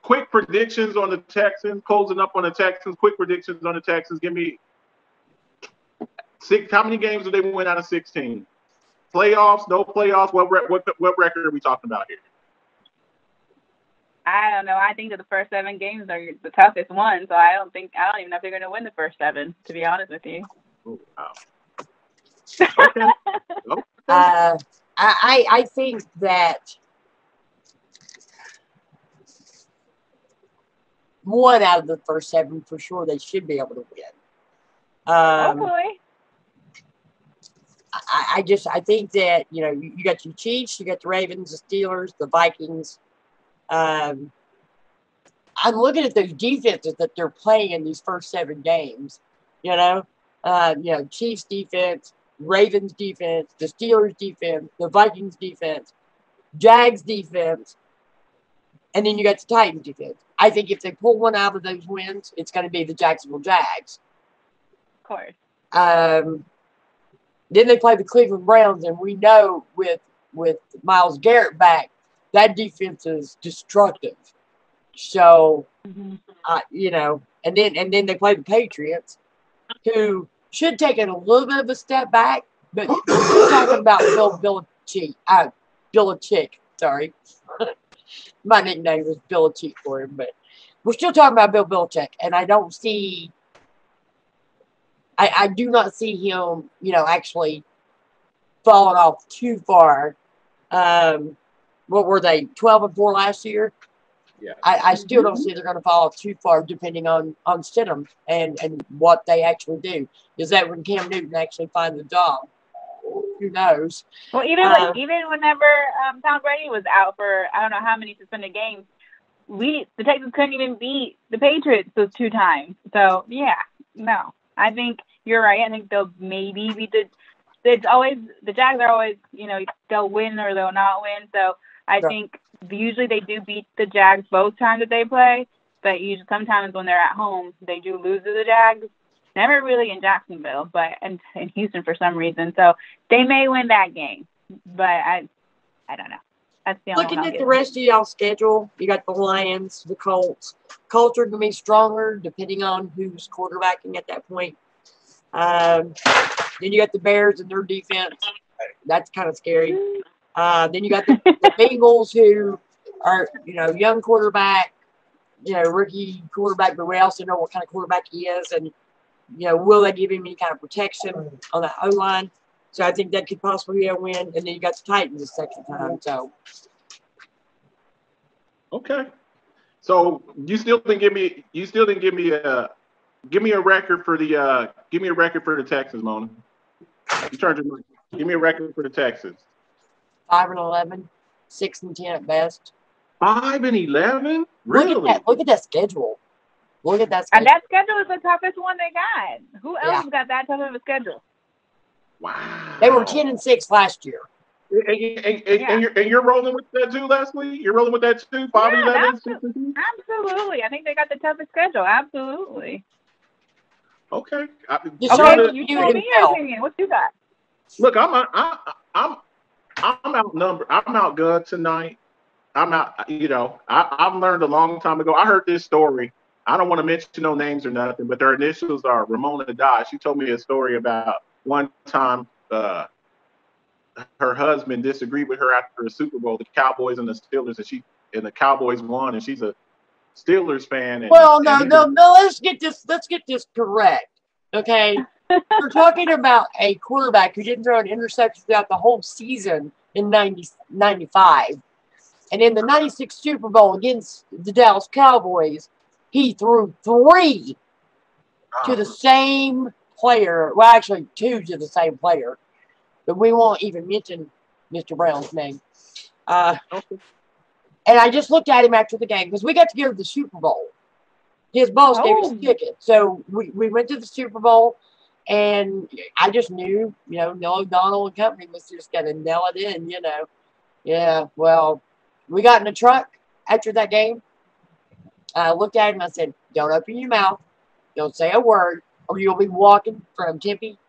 quick predictions on the Texans. Closing up on the Texans. Quick predictions on the Texans. Give me 6. How many games do they win out of 16? Playoffs? No playoffs? What record are we talking about here? I don't know. I think that the first 7 games are the toughest ones, so I don't even know if they're going to win the first 7. To be honest with you. Oh, wow. Okay. I think that 1 out of the first 7 for sure they should be able to win. Hopefully. I think that you got your Chiefs, you got the Ravens, the Steelers, the Vikings. I'm looking at those defenses that they're playing in these first 7 games. Chiefs defense, Ravens defense, the Steelers defense, the Vikings defense, Jags defense, and then you got the Titans defense. I think if they pull 1 out of those wins, it's going to be the Jacksonville Jags. Of course. Then they play the Cleveland Browns, and we know with Myles Garrett back, that defense is destructive. So, and then they play the Patriots, who should take it a little bit of a step back, but we're talking about Belichick. Sorry. My nickname was Belichick for him, but we're still talking about Bill Belichick, and I do not see him, actually falling off too far. What were they, 12-4 last year? Yeah. I still don't see they're going to fall off too far, depending on Stidham and what they actually do. Is that when Cam Newton actually finds a job? Who knows? Well, even whenever Tom Brady was out for I don't know how many suspended games, the Texans couldn't even beat the Patriots those 2 times. So no, I think you're right. I think they'll maybe beat the Jags are always they'll win or they'll not win. So I think usually they do beat the Jags both times that they play, but usually sometimes when they're at home they do lose to the Jags. Never really in Jacksonville, but in Houston for some reason. So they may win that game, but I don't know. That's the only Looking at the rest of y'all's schedule, you got the Lions, the Colts. Colts are going to be stronger depending on who's quarterbacking at that point. Then you got the Bears and their defense. That's kind of scary. Then you got the Bengals, who are, young quarterback, rookie quarterback, but we also know what kind of quarterback he is. And, will they give him any kind of protection on the O-line? So I think that could possibly be a win. And then you got the Titans the second time. So. Okay. So you still didn't give me a record for the Texans, Mona. You turned your mic. Give me a record for the Texans. 5-11, 6-10 at best. 5-11? Really? Look at that schedule. Look at that schedule. And that schedule is the toughest one they got. Who else got that tough of a schedule? Wow. They were 10-6 last year. And you're rolling with that too, Leslie? You're rolling with that too? 5-11? Absolutely. I think they got the toughest schedule. Absolutely. Okay. You tell me your opinion. What you got? Look, I'm outnumbered. I'm outgunned tonight. I've learned a long time ago. I heard this story. I don't want to mention no names or nothing, but their initials are Ramona Dodge. She told me a story about one time her husband disagreed with her after a Super Bowl, the Cowboys and the Steelers, and the Cowboys won, and she's a Steelers fan. No. Let's get this correct, okay? We're talking about a quarterback who didn't throw an interception throughout the whole season in 95. And in the 96 Super Bowl against the Dallas Cowboys, he threw 3 to the same player. Well, actually, 2 to the same player. But we won't even mention Mr. Brown's name. Okay. And I just looked at him after the game because we got to go to the Super Bowl. His boss gave us a ticket. So we went to the Super Bowl, and I just knew, Neil O'Donnell and company was just going to nail it in, Yeah, well, we got in the truck after that game. I looked at him and I said, don't open your mouth. Don't say a word, or you'll be walking from Tempe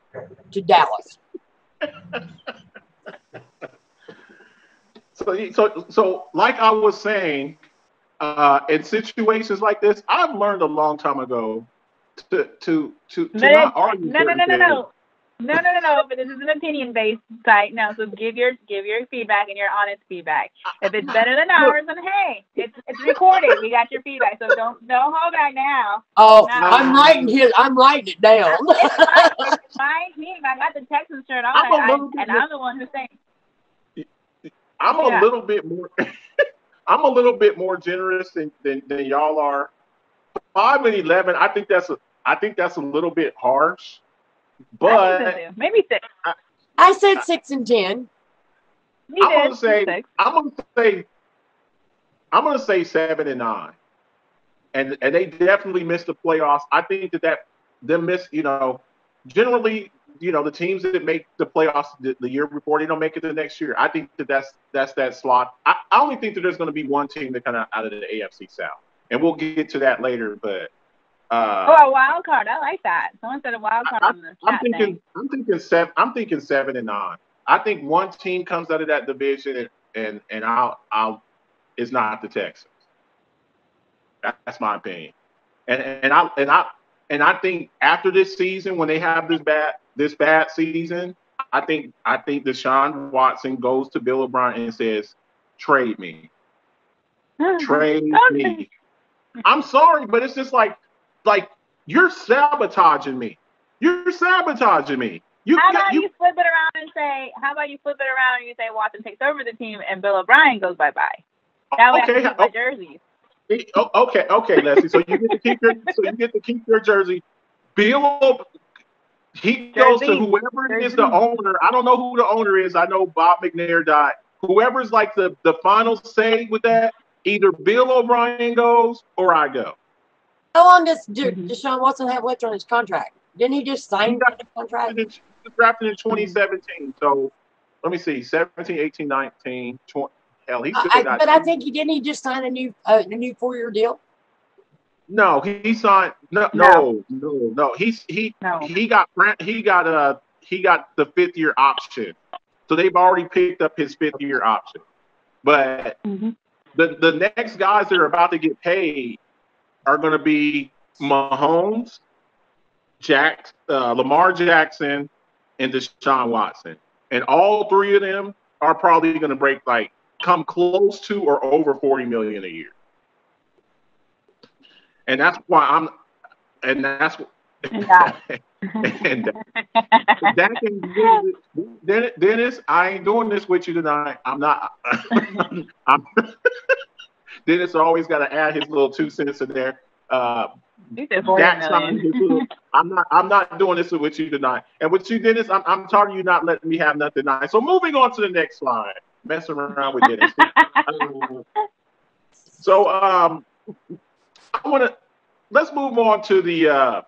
to Dallas. So, like I was saying, in situations like this, I've learned a long time ago to not argue. No. But this is an opinion-based site now, so give your feedback and your honest feedback. If it's better than ours, then hey, it's recorded. We got your feedback, so don't hold back now. Oh, no. I'm writing it down. It's my team. I got the Texans shirt on, and I'm the one who's saying. I'm a little bit more. I'm a little bit more generous than y'all are. 5-11. I think that's a little bit harsh. But maybe 6. I said 6-10. I'm gonna say 7-9. And they definitely missed the playoffs. I think that them miss. Generally. The teams that make the playoffs the year before, they don't make it the next year. I think that's that slot. I only think that there's going to be one team that kind of out of the AFC South, and we'll get to that later. But a wild card. I like that. Someone said a wild card on the chat thing. I'm thinking 7-9. I think one team comes out of that division, and I'll it's not the Texans. That's my opinion. And I think after this season, when they have this bad season, I think Deshaun Watson goes to Bill O'Brien and says, "Trade me, trade me." I'm sorry, but it's just like you're sabotaging me. You're sabotaging me. How about you flip it around and you say Watson takes over the team and Bill O'Brien goes bye-bye. That way I can keep my jerseys. Okay, Leslie. So you get to keep your jersey. Bill, he goes to whoever is the owner. I don't know who the owner is. I know Bob McNair died. Whoever's like the final say with that, either Bill O'Brien goes or I go. How long does Deshaun Watson have left on his contract? Didn't he just sign the contract? He was drafted in 2017. So let me see, 17, 18, 19, 20. Hell, he still got. But I think he just sign a new 4-year deal. No, he signed. No. He got the 5th-year option. So they've already picked up his 5th-year option. But the next guys that are about to get paid are going to be Mahomes, Lamar Jackson, and Deshaun Watson. And all 3 of them are probably going to come close to or over $40 million a year. And that's why Dennis, I ain't doing this with you tonight. I'm not. Dennis always got to add his little 2 cents in there. I'm not doing this with you tonight. And with you, Dennis, I'm tired of you not letting me have nothing tonight. So moving on to the next slide. Messing around with Dennis. Let's move on to the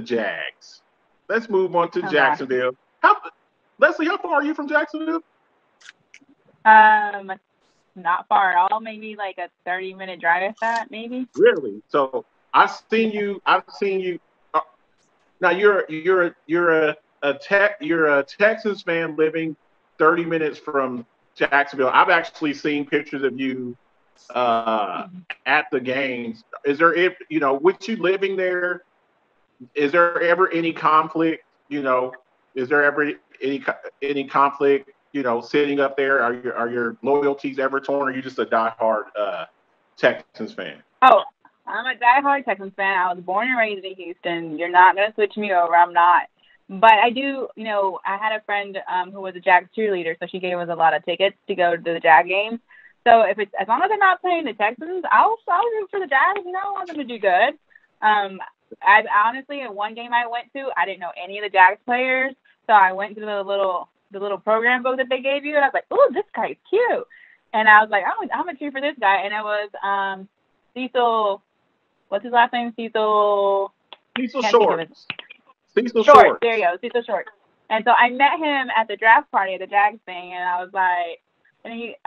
Jags. Let's move on to Jacksonville. Leslie, how far are you from Jacksonville? Not far at all. Maybe like a 30-minute drive, if that, maybe. Really? So I've seen you. Now you're a Texas fan living 30 minutes from Jacksonville. I've actually seen pictures of you at the games. Is there, with you living there, is there ever any conflict? Is there ever any conflict? Sitting up there, are your loyalties ever torn? Or are you just a diehard Texans fan? Oh, I'm a diehard Texans fan. I was born and raised in Houston. You're not gonna switch me over. I'm not. But I do, I had a friend who was a Jags cheerleader, so she gave us a lot of tickets to go to the Jag games. So as long as they're not playing the Texans, I'll root for the Jags. I want them to do good. honestly, in one game I went to, I didn't know any of the Jags players, so I went to the little program book that they gave you, and I was like, "Oh, this guy's cute," and I was like, "I'm gonna cheer for this guy," and it was Cecil. What's his last name? Cecil. Cecil Shorts. Cecil Shorts. There you go, Cecil Shorts. And so I met him at the draft party at the Jags thing, and I was like, and he,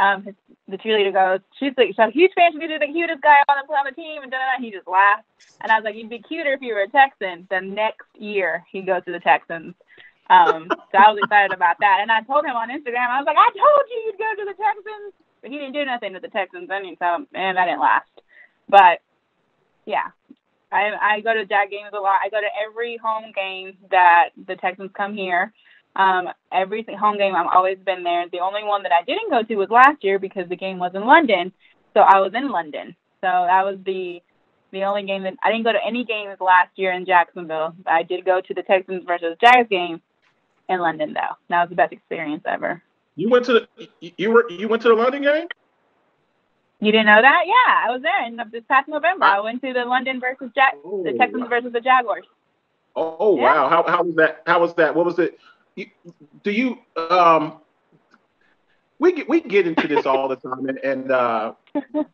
the cheerleader goes, she's a huge fan. She's the cutest guy on the team, and he just laughed. And I was like, you'd be cuter if you were a Texan. The next year, he goes to the Texans. So I was excited about that. And I told him on Instagram, I was like, I told you you'd go to the Texans. But he didn't do nothing with the Texans, and that didn't last. But, yeah. I go to Jag games a lot. I go to every home game that the Texans come here. Every home game, I've always been there. The only one that I didn't go to was last year because the game was in London. So I was in London. So that was the only game that I didn't go to any games last year in Jacksonville. I did go to the Texans versus Jags game in London, though. That was the best experience ever. You went to the London game? You didn't know that? Yeah, I was there in this past November. I went to the London versus the Texans versus the Jaguars. Oh yeah. Wow! How was that? How was that? What was it? Do you we get into this all the time and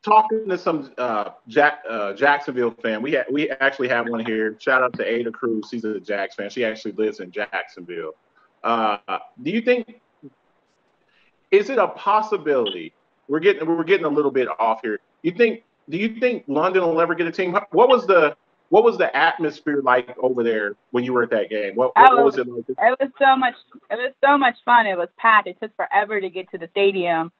talking to some Jacksonville fan. We actually have one here. Shout out to Ada Cruz. She's a Jags fan. She actually lives in Jacksonville. Do you think is it a possibility? We're getting a little bit off here. Do you think London will ever get a team? What was the atmosphere like over there when you were at that game? What was it like? It was so much fun. It was packed. It took forever to get to the stadium.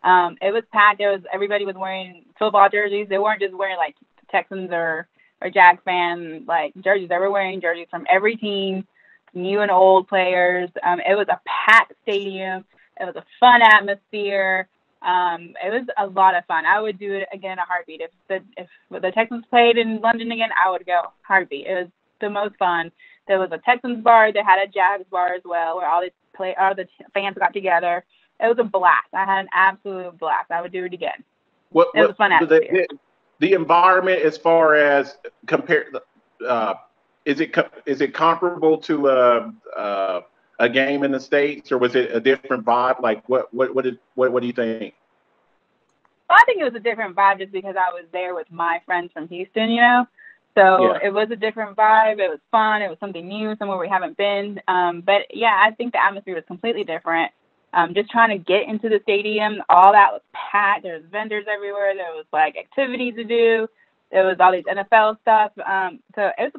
It was packed. Everybody was wearing football jerseys. They weren't just wearing like Texans or Jags fan like jerseys. They were wearing jerseys from every team, new and old players. It was a packed stadium. It was a fun atmosphere. It was a lot of fun. I would do it again in a heartbeat. If the Texans played in London again, I would go heartbeat. It was the most fun. There was a Texans bar. They had a Jags bar as well, where all the fans got together. It was a blast. I had an absolute blast. I would do it again. It was a fun atmosphere. The environment, as far as compared, is it comparable to a game in the States, or was it a different vibe? Like what do you think? Well, I think it was a different vibe just because I was there with my friends from Houston, So It was a different vibe. It was fun. It was something new, somewhere we haven't been. But yeah, I think the atmosphere was completely different. Just trying to get into the stadium, all that was packed. There was vendors everywhere. There was like activities to do. There was all these NFL stuff. So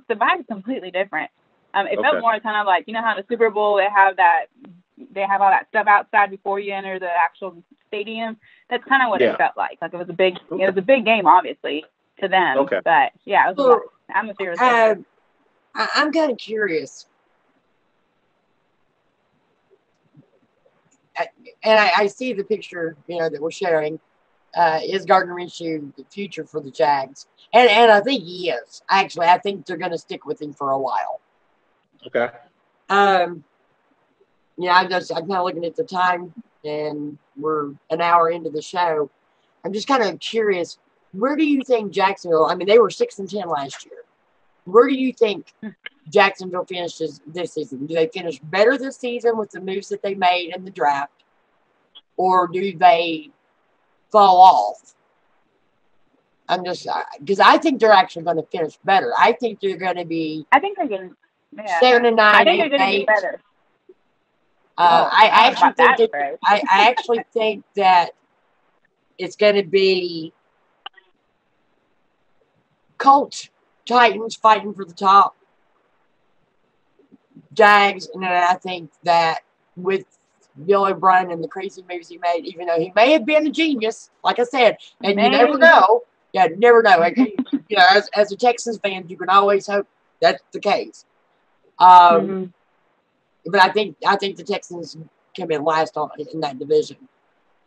the vibe is completely different. It felt more kind of like, how the Super Bowl, they have all that stuff outside before you enter the actual stadium. That's kind of what it felt like. Like it was a big game, obviously, to them. Okay. But yeah, it was atmosphere. I'm kind of curious. And I see the picture, that we're sharing. Is Gardner Minshew the future for the Jags? And I think he is. Actually, I think they're going to stick with him for a while. Okay. I'm kind of looking at the time, and we're an hour into the show. I'm just kind of curious. Where do you think Jacksonville? I mean, they were 6-10 last year. Where do you think Jacksonville finishes this season? Do they finish better this season with the moves that they made in the draft, or do they fall off? I'm just because I think they're actually going to finish better. I think they're going to be. I think they're going. Yeah. 7-9. I think they're going to be better. I actually think that it's going to be Colts, Titans fighting for the top, Jags, and then I think that with Bill O'Brien and the crazy moves he made, even though he may have been a genius, like I said, and you never know. Yeah, you never know. Like, as a Texans fan, you can always hope that's the case. But I think the Texans come in last in that division.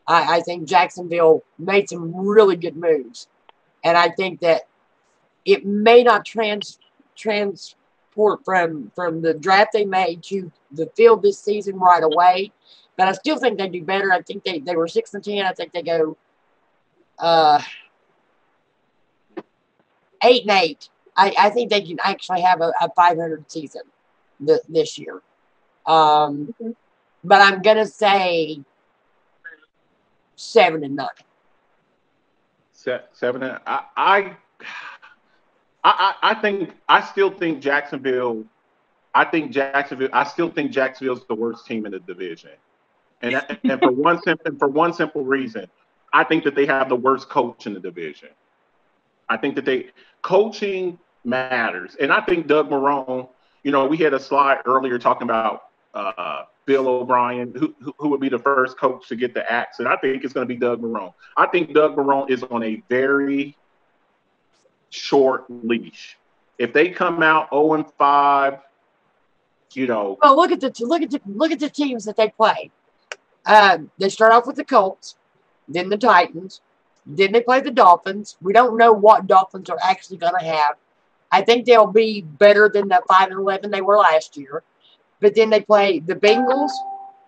I think Jacksonville made some really good moves, and I think that it may not transport from the draft they made to the field this season right away, but I still think they do better. I think they were 6-10. I think they go 8-8. I think they can actually have a 500 season this year. But I'm going to say 7-9. 7. I still think Jacksonville. I still think Jacksonville's the worst team in the division, and for one simple reason, I think that they have the worst coach in the division. I think that coaching matters, and I think Doug Marrone. You know, we had a slide earlier talking about Bill O'Brien, who would be the first coach to get the axe, and I think it's going to be Doug Marrone. I think Doug Marrone is on a very short leash. If they come out 0-5, you know. Well, look at the teams that they play. They start off with the Colts, then the Titans, then they play the Dolphins. We don't know what Dolphins are actually going to have. I think they'll be better than the 5-11 they were last year. But then they play the Bengals,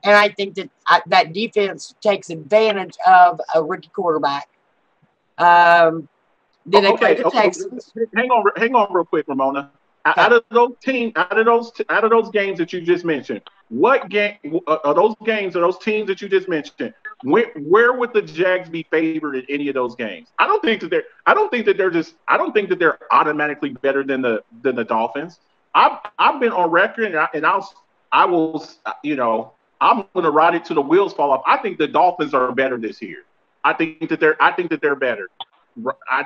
and I think that that defense takes advantage of a rookie quarterback. Then they play the Texans. Hang on, real quick, Ramona. Okay. Out of those games that you just mentioned, what game are those games or those teams that you just mentioned? Where would the Jags be favored in any of those games? I don't think that they're automatically better than the Dolphins. I've been on record, and I will, you know, I'm going to ride it till the wheels fall off. I think the Dolphins are better this year. I think that they're better. I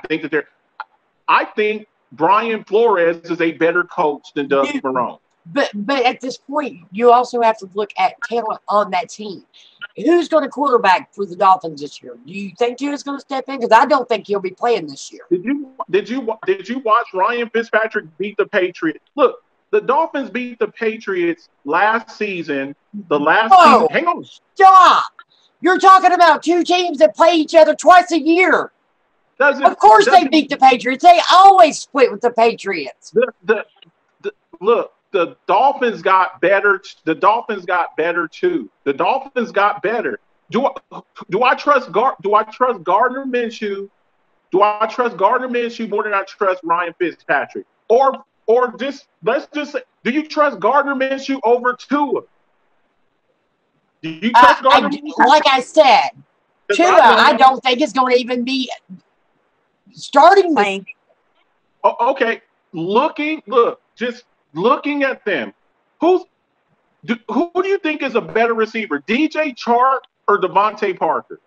think Brian Flores is a better coach than Doug Marrone. But at this point, you also have to look at talent on that team. Who's going to quarterback for the Dolphins this year? Do you think Tua's going to step in? Because I don't think he'll be playing this year. Did you watch Ryan Fitzpatrick beat the Patriots? Look, the Dolphins beat the Patriots last season. Season. Hang on. Stop. You're talking about two teams that play each other twice a year. Of course they beat the Patriots. They always split with the Patriots. Look, the Dolphins got better. The Dolphins got better too. The Dolphins got better. Do I trust Gardner Minshew? Do I trust Gardner Minshew more than I trust Ryan Fitzpatrick? Or just let's just say, do you trust Gardner Minshew over Tua? Do you trust Gardner Minshew? Like I said, Tua, I don't think is going to even be starting this. Okay, just looking at them, who do you think is a better receiver, DJ Chark or Devontae Parker?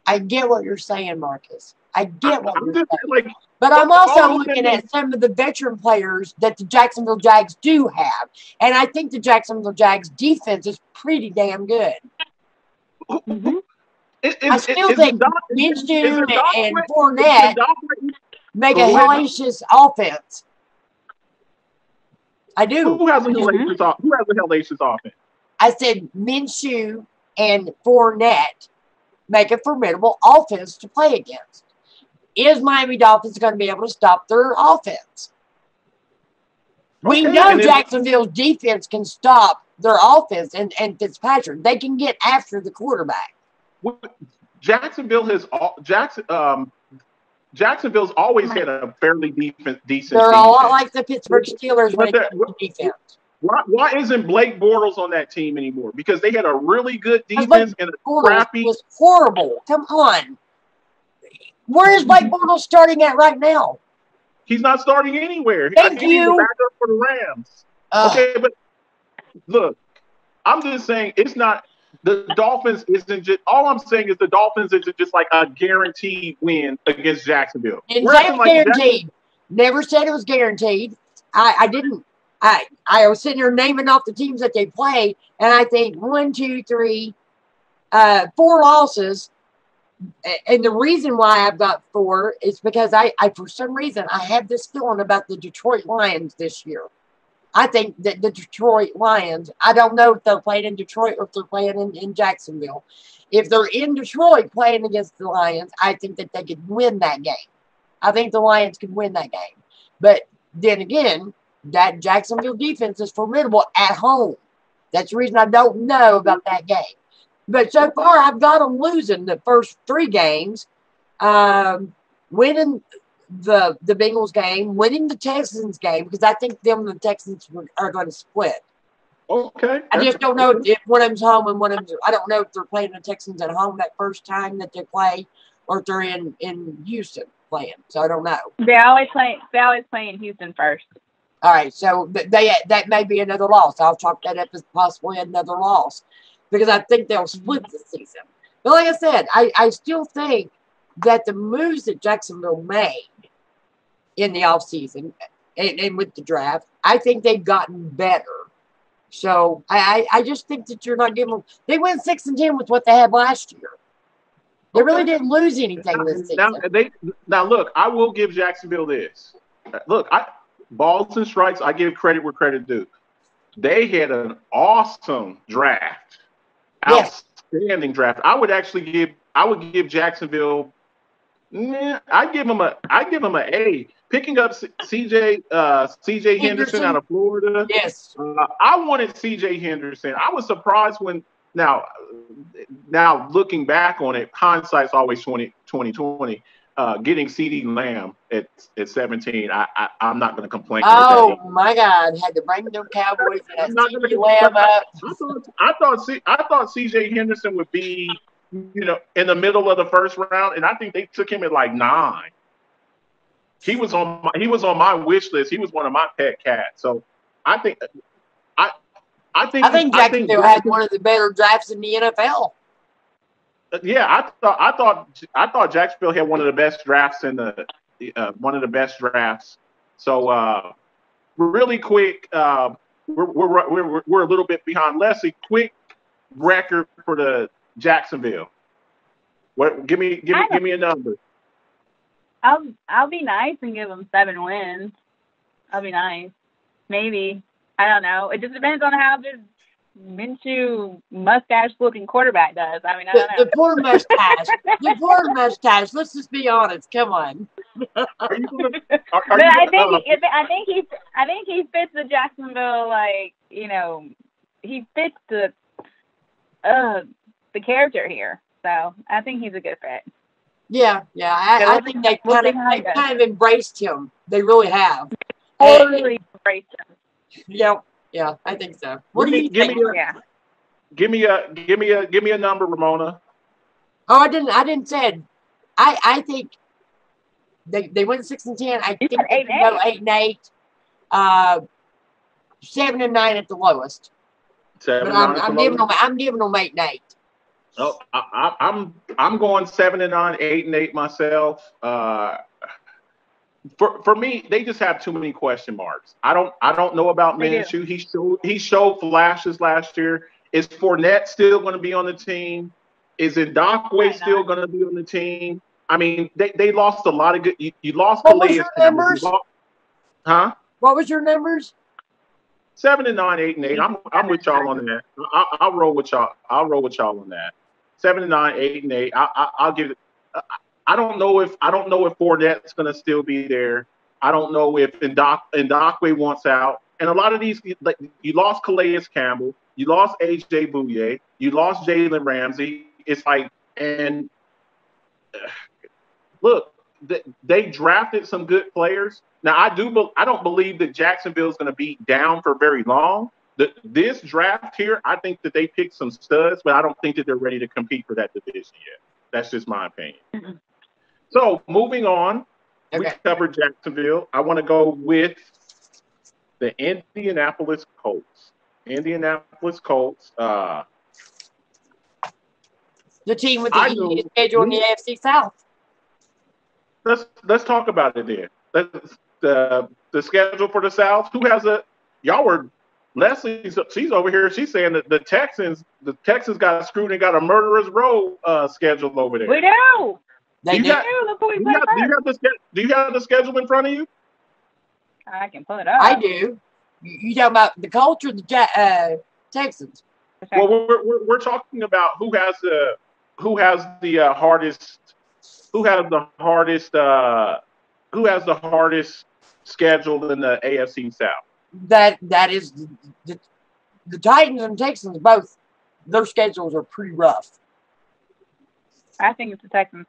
I get what you're saying, Marcus. I get what you're saying. But I'm also looking at some of the veteran players that the Jacksonville Jags do have. And I think the Jacksonville Jags defense is pretty damn good. I still think Minshew and Fournette make a hellacious offense. I do. Who has a hellacious offense? I said Minshew and Fournette make a formidable offense to play against. Is Miami Dolphins going to be able to stop their offense? We know Jacksonville's defense can stop their offense and Fitzpatrick. They can get after the quarterback. Jacksonville's always had a fairly decent defense. They're a lot like the Pittsburgh Steelers when it comes to defense. Why isn't Blake Bortles on that team anymore? Because they had a really good defense and a crappy. It was horrible. Come on. Where is Blake Bortles starting at right now? He's not starting anywhere. Thank you. He's back up for the Rams. Okay, but look, I'm just saying it's not. The Dolphins isn't just. All I'm saying is the Dolphins isn't just like a guaranteed win against Jacksonville. It's guaranteed. Never said it was guaranteed. I didn't. I was sitting here naming off the teams that they play, and I think 1, 2, 3, 4 losses. And the reason why I've got 4 is because I for some reason I have this feeling about the Detroit Lions this year. I think that the Detroit Lions, I don't know if they're playing in Detroit or if they're playing in Jacksonville. If they're in Detroit playing against the Lions, I think that they could win that game. I think the Lions could win that game. But then again, that Jacksonville defense is formidable at home. That's the reason I don't know about that game. But so far, I've got them losing the first 3 games. Winning the Bengals game, winning the Texans game, because I think them and the Texans are going to split. Okay. I just don't know if one of them's home and one of them's. I don't know if they're playing the Texans at home that first time that they play, or if they're in Houston playing. So I don't know. They always play in Houston first. All right, so that may be another loss. I'll chalk that up as possibly another loss because I think they'll split the season. But like I said, I still think that the moves that Jacksonville made in the offseason and with the draft, I think they've gotten better. So I just think that you're not giving them. They went 6-10 with what they had last year. They really didn't lose anything this season. Now look, I will give Jacksonville this. Look, balls and strikes, I give credit where credit due. They had an awesome draft. Yes. Outstanding draft. I would give Jacksonville I'd give them an A. Picking up CJ Henderson out of Florida. Yes. I wanted CJ Henderson. I was surprised when now looking back on it, hindsight's always 2020. Getting CD Lamb at 17, I'm not going to complain. Oh my God! Had to bring them Cowboys and CD Lamb up. I thought CJ Henderson would be, in the middle of the first round, and I think they took him at like 9. He was on my wish list. He was one of my pet cats. So I think Jacksonville had one of the better drafts in the NFL. Yeah, I thought Jacksonville had one of the best drafts in one of the best drafts. So really quick, we're a little bit behind. Leslie, quick record for the Jacksonville. What? Give me a number. I'll be nice and give them 7 wins. I'll be nice. Maybe. I don't know. It just depends on how this Minshew mustache-looking quarterback does. I mean, I don't know. The poor mustache. The poor mustache. Let's just be honest. Come on. I think he fits the Jacksonville, he fits the character here. So I think he's a good fit. Yeah. I think they kind of embraced him. They really have. Totally embraced him. Yeah, I think so. Give me a number, Ramona. Oh, I didn't say it. I think they went 6-10. I think they can go 8-8. 7-9 at the lowest. But I'm giving them 8-8. Oh, I'm going 7-9, 8-8 myself. For me, they just have too many question marks. I don't know about Minshew. He showed flashes last year. Is Fournette still going to be on the team? Is Ndakwe still going to be on the team? I mean, they lost a lot of good. You lost What was your numbers? Huh? What was your numbers? 7-9, 8-8. I'm with y'all on that. I'll roll with y'all. I'll roll with y'all on that. 7-9, 8-8. I'll give it. I don't know if Fournette's going to still be there. I don't know if Ndakwe wants out. And a lot of these, you lost Calais Campbell, you lost A.J. Bouye, you lost Jalen Ramsey. It's like, and look, they drafted some good players. Now, I don't believe that Jacksonville is going to be down for very long. This draft here, I think that they picked some studs, but I don't think that they're ready to compete for that division yet. That's just my opinion. Mm-hmm. So moving on, we covered Jacksonville. I want to go with the Indianapolis Colts. The team with the easiest schedule in the AFC South. Let's talk about it then. The schedule for the South. Leslie, she's over here. She's saying that the Texans got screwed and got a murderer's row schedule over there. We do. Do you have the schedule in front of you? I can pull it up. I do. You talking about the Colts or the Texans? Well, we're talking about who has the hardest schedule in the AFC South. That is the Titans and Texans both. Their schedules are pretty rough. I think it's the Texans.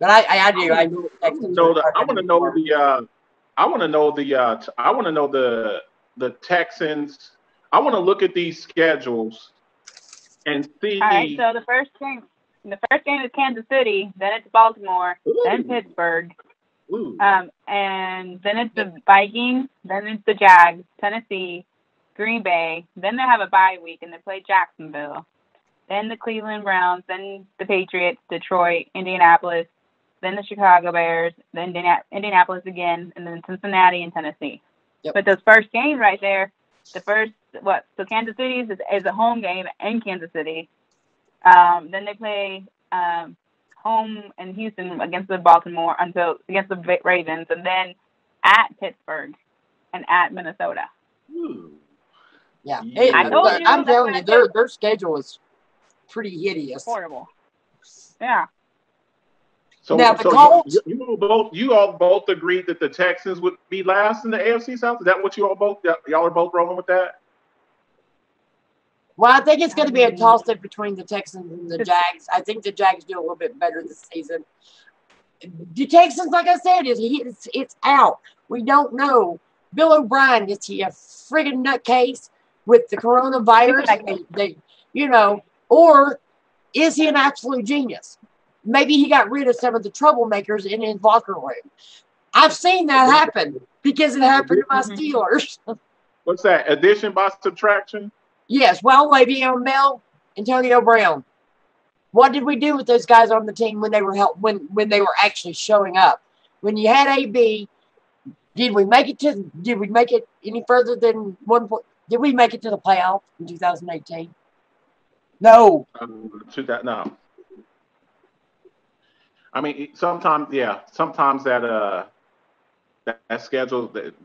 But I do. I want to know the. I want to know the. I want to know the. I want to know the Texans. I want to look at these schedules and see. All right. So the first game is Kansas City. Then it's Baltimore. Ooh. Then Pittsburgh. Ooh. And then it's the Vikings. Then it's the Jags, Tennessee, Green Bay. Then they have a bye week and they play Jacksonville. Then the Cleveland Browns. Then the Patriots, Detroit, Indianapolis. Then the Chicago Bears. Then Indianapolis again, and then Cincinnati and Tennessee. Yep. But those first games right there, so Kansas City is a home game in Kansas City. Then they play home in Houston against the Ravens, and then at Pittsburgh and at Minnesota. Ooh. Yeah, I'm telling you, their schedule is pretty hideous. Horrible. Yeah. So, now the Colts, you all both agreed that the Texans would be last in the AFC South. Is that what y'all are both rolling with that? Well, I think it's going to be a toss-up between the Texans and the Jags. I think the Jags do a little bit better this season. The Texans, like I said, it's out. We don't know. Bill O'Brien, is he a friggin' nutcase with the coronavirus? Or is he an absolute genius? Maybe he got rid of some of the troublemakers in his locker room. I've seen that happen because it happened to my Steelers. What's that? Addition by subtraction? Yes. Well, Le'Veon Bell, Antonio Brown. What did we do with those guys on the team when they were when they were actually showing up? When you had AB, did we make it any further than 1 point? Did we make it to the playoff in 2018? No. No. I mean, sometimes that schedule, it's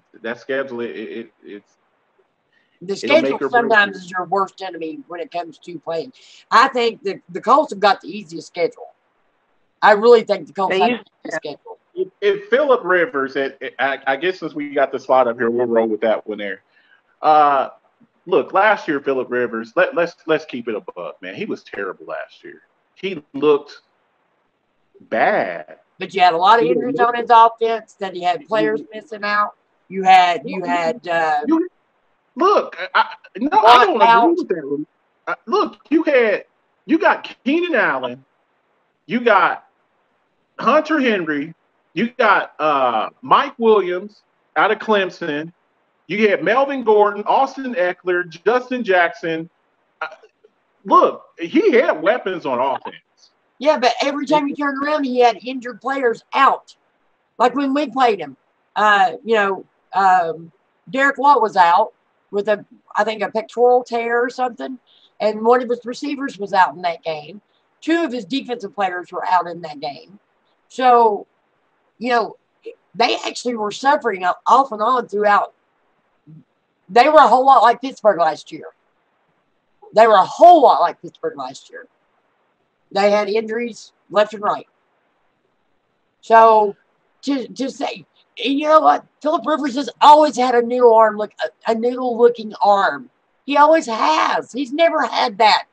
the schedule sometimes is your worst enemy when it comes to playing. I think the Colts have got the easiest schedule. I really think the Colts have the easiest schedule. If Phillip Rivers, I guess since we got the slot up here, we'll roll with that one there. Look, last year Phillip Rivers, let's keep it above, man. He was terrible last year. He looked bad. But you had a lot of injuries on his offense. Then you had players missing out. You had. Look, I don't agree with that. Look, you got Keenan Allen, you got Hunter Henry, you got Mike Williams out of Clemson. You had Melvin Gordon, Austin Eckler, Justin Jackson. Look, he had weapons on offense. Yeah, but every time you turn around, he had injured players out. Like when we played him, Derek Watt was out with I think a pectoral tear or something, and one of his receivers was out in that game. 2 of his defensive players were out in that game. So, they actually were suffering off and on throughout. They were a whole lot like Pittsburgh last year. They had injuries left and right. So to say, you know what? Phillip Rivers has always had a noodle-looking arm. He always has. He's never had that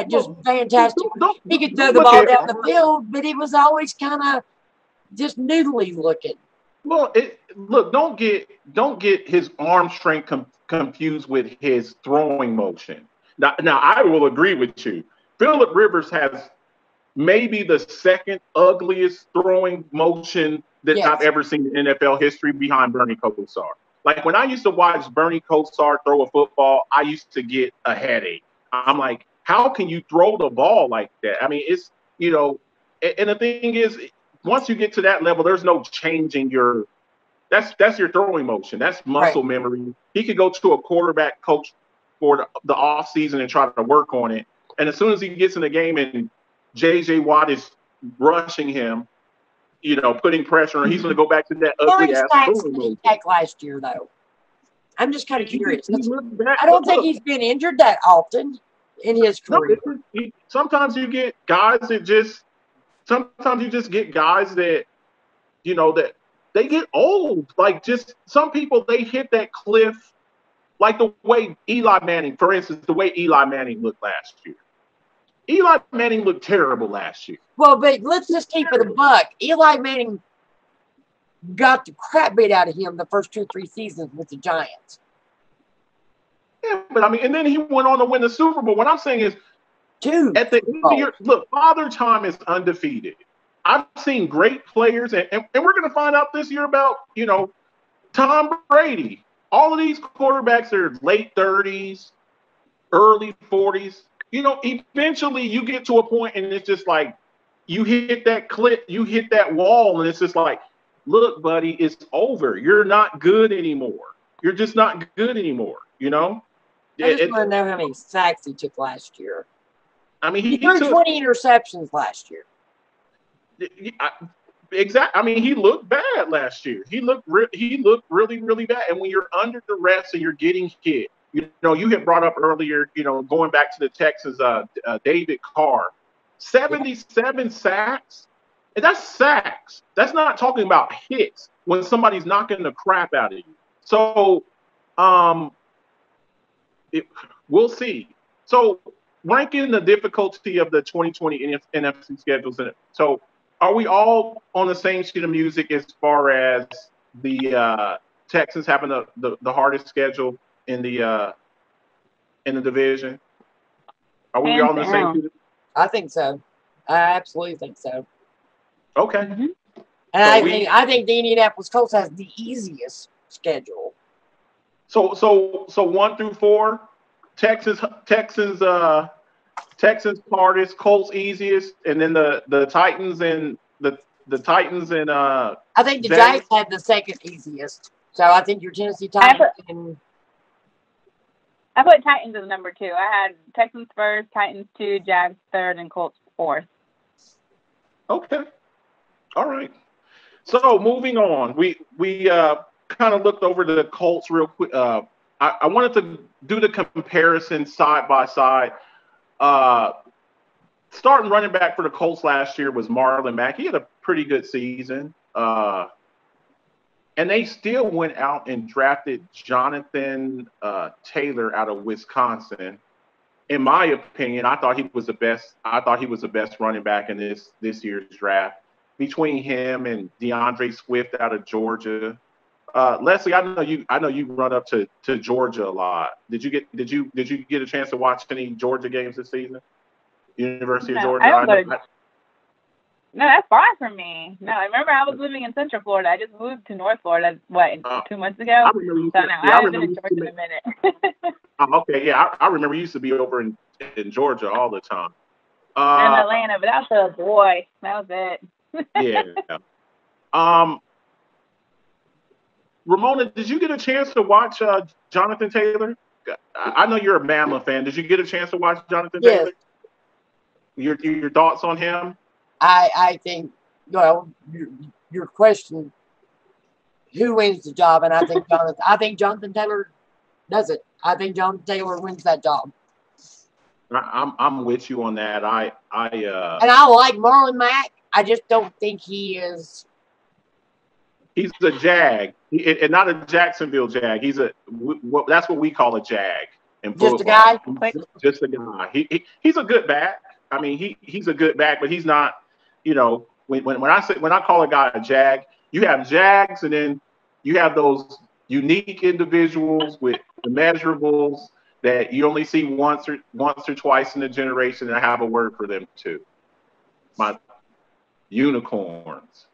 just fantastic. He could throw the ball down the field, but it was always kind of just noodly looking. Well, don't get his arm strength confused with his throwing motion. Now, I will agree with you. Phillip Rivers has maybe the second ugliest throwing motion that I've ever seen in NFL history, behind Bernie Kosar. Like, when I used to watch Bernie Kosar throw a football, I used to get a headache. I'm like, how can you throw the ball like that? I mean, it's, and the thing is, once you get to that level, there's no changing that's your throwing motion. That's muscle memory. He could go to a quarterback coach for the off season and try to work on it. And as soon as he gets in the game and J.J. Watt is rushing him, putting pressure on, he's going to go back to that ugly ass throwing motion. Last year, though, I'm just kind of curious. I don't think he's been injured that often in his career. No, sometimes you get guys that just. Sometimes you just get guys that, that they get old. Like, just some people, they hit that cliff, like the way Eli Manning, for instance, the way Eli Manning looked last year. Eli Manning looked terrible last year. Well, but let's just keep it a buck. Eli Manning got the crap beat out of him the first 2-3 seasons with the Giants. Yeah, but I mean, and then he went on to win the Super Bowl. What I'm saying is, at the end of the year, look, Father Time is undefeated. I've seen great players, and we're going to find out this year about, Tom Brady. All of these quarterbacks are late 30s, early 40s. Eventually you get to a point and it's just like you hit that cliff, you hit that wall, and it's just like, look, buddy, it's over. You're not good anymore. You're just not good anymore, I just want to know how many sacks he took last year. I mean, he threw 20 interceptions last year. Exactly. I mean, he looked bad last year. He looked really, really bad. And when you're under duress and you're getting hit, you had brought up earlier, going back to the Texans, David Carr, 77 sacks. And that's sacks. That's not talking about hits when somebody's knocking the crap out of you. So, we'll see. So, ranking the difficulty of the 2020 NFC schedules. So, are we all on the same sheet of music as far as the Texans having the hardest schedule in the division? Are we all on the same sheet? I think so. I absolutely think so. Okay. Mm-hmm. And I think the Indianapolis Colts has the easiest schedule. So 1 through 4, Texans hardest, Colts easiest, and then the Titans and the Titans and I think the Giants had the second easiest. So I think your Tennessee Titans I put Titans as number 2. I had Texans first, Titans 2, Jags 3rd, and Colts 4th. Okay. All right. So moving on, we kind of looked over the Colts real quick. I wanted to do the comparison side by side. Starting running back for the Colts last year was Marlon Mack. He had a pretty good season. And they still went out and drafted Jonathan Taylor out of Wisconsin. In my opinion, I thought he was the best. I thought he was the best running back in this year's draft. Between him and DeAndre Swift out of Georgia. Leslie, I know you run up to Georgia a lot. Did you get a chance to watch any Georgia games this season? University of Georgia. No, that's far from me. No, I remember I was living in Central Florida. I just moved to North Florida, 2 months ago? I remember you. So no, I haven't been in Georgia in a minute. Okay, yeah, I remember you used to be over in Georgia all the time. And Atlanta, but that was a boy. That was it. Yeah. Ramona, did you get a chance to watch Jonathan Taylor? I know you're a Bama fan. Did you get a chance to watch Jonathan Taylor? Your thoughts on him? I think, your question, who wins the job, and I think Jonathan Taylor does it. I think Jonathan Taylor wins that job. I'm with you on that. And I like Marlon Mack. I just don't think he is. He's a Jag, and not a Jacksonville Jag. That's what we call a Jag. Just a guy. Just a guy. He's a good back. I mean, he's a good back, but he's not. When I call a guy a Jag, you have Jags, and then you have those unique individuals with the measurables that you only see once or twice in a generation. And I have a word for them too. My unicorns.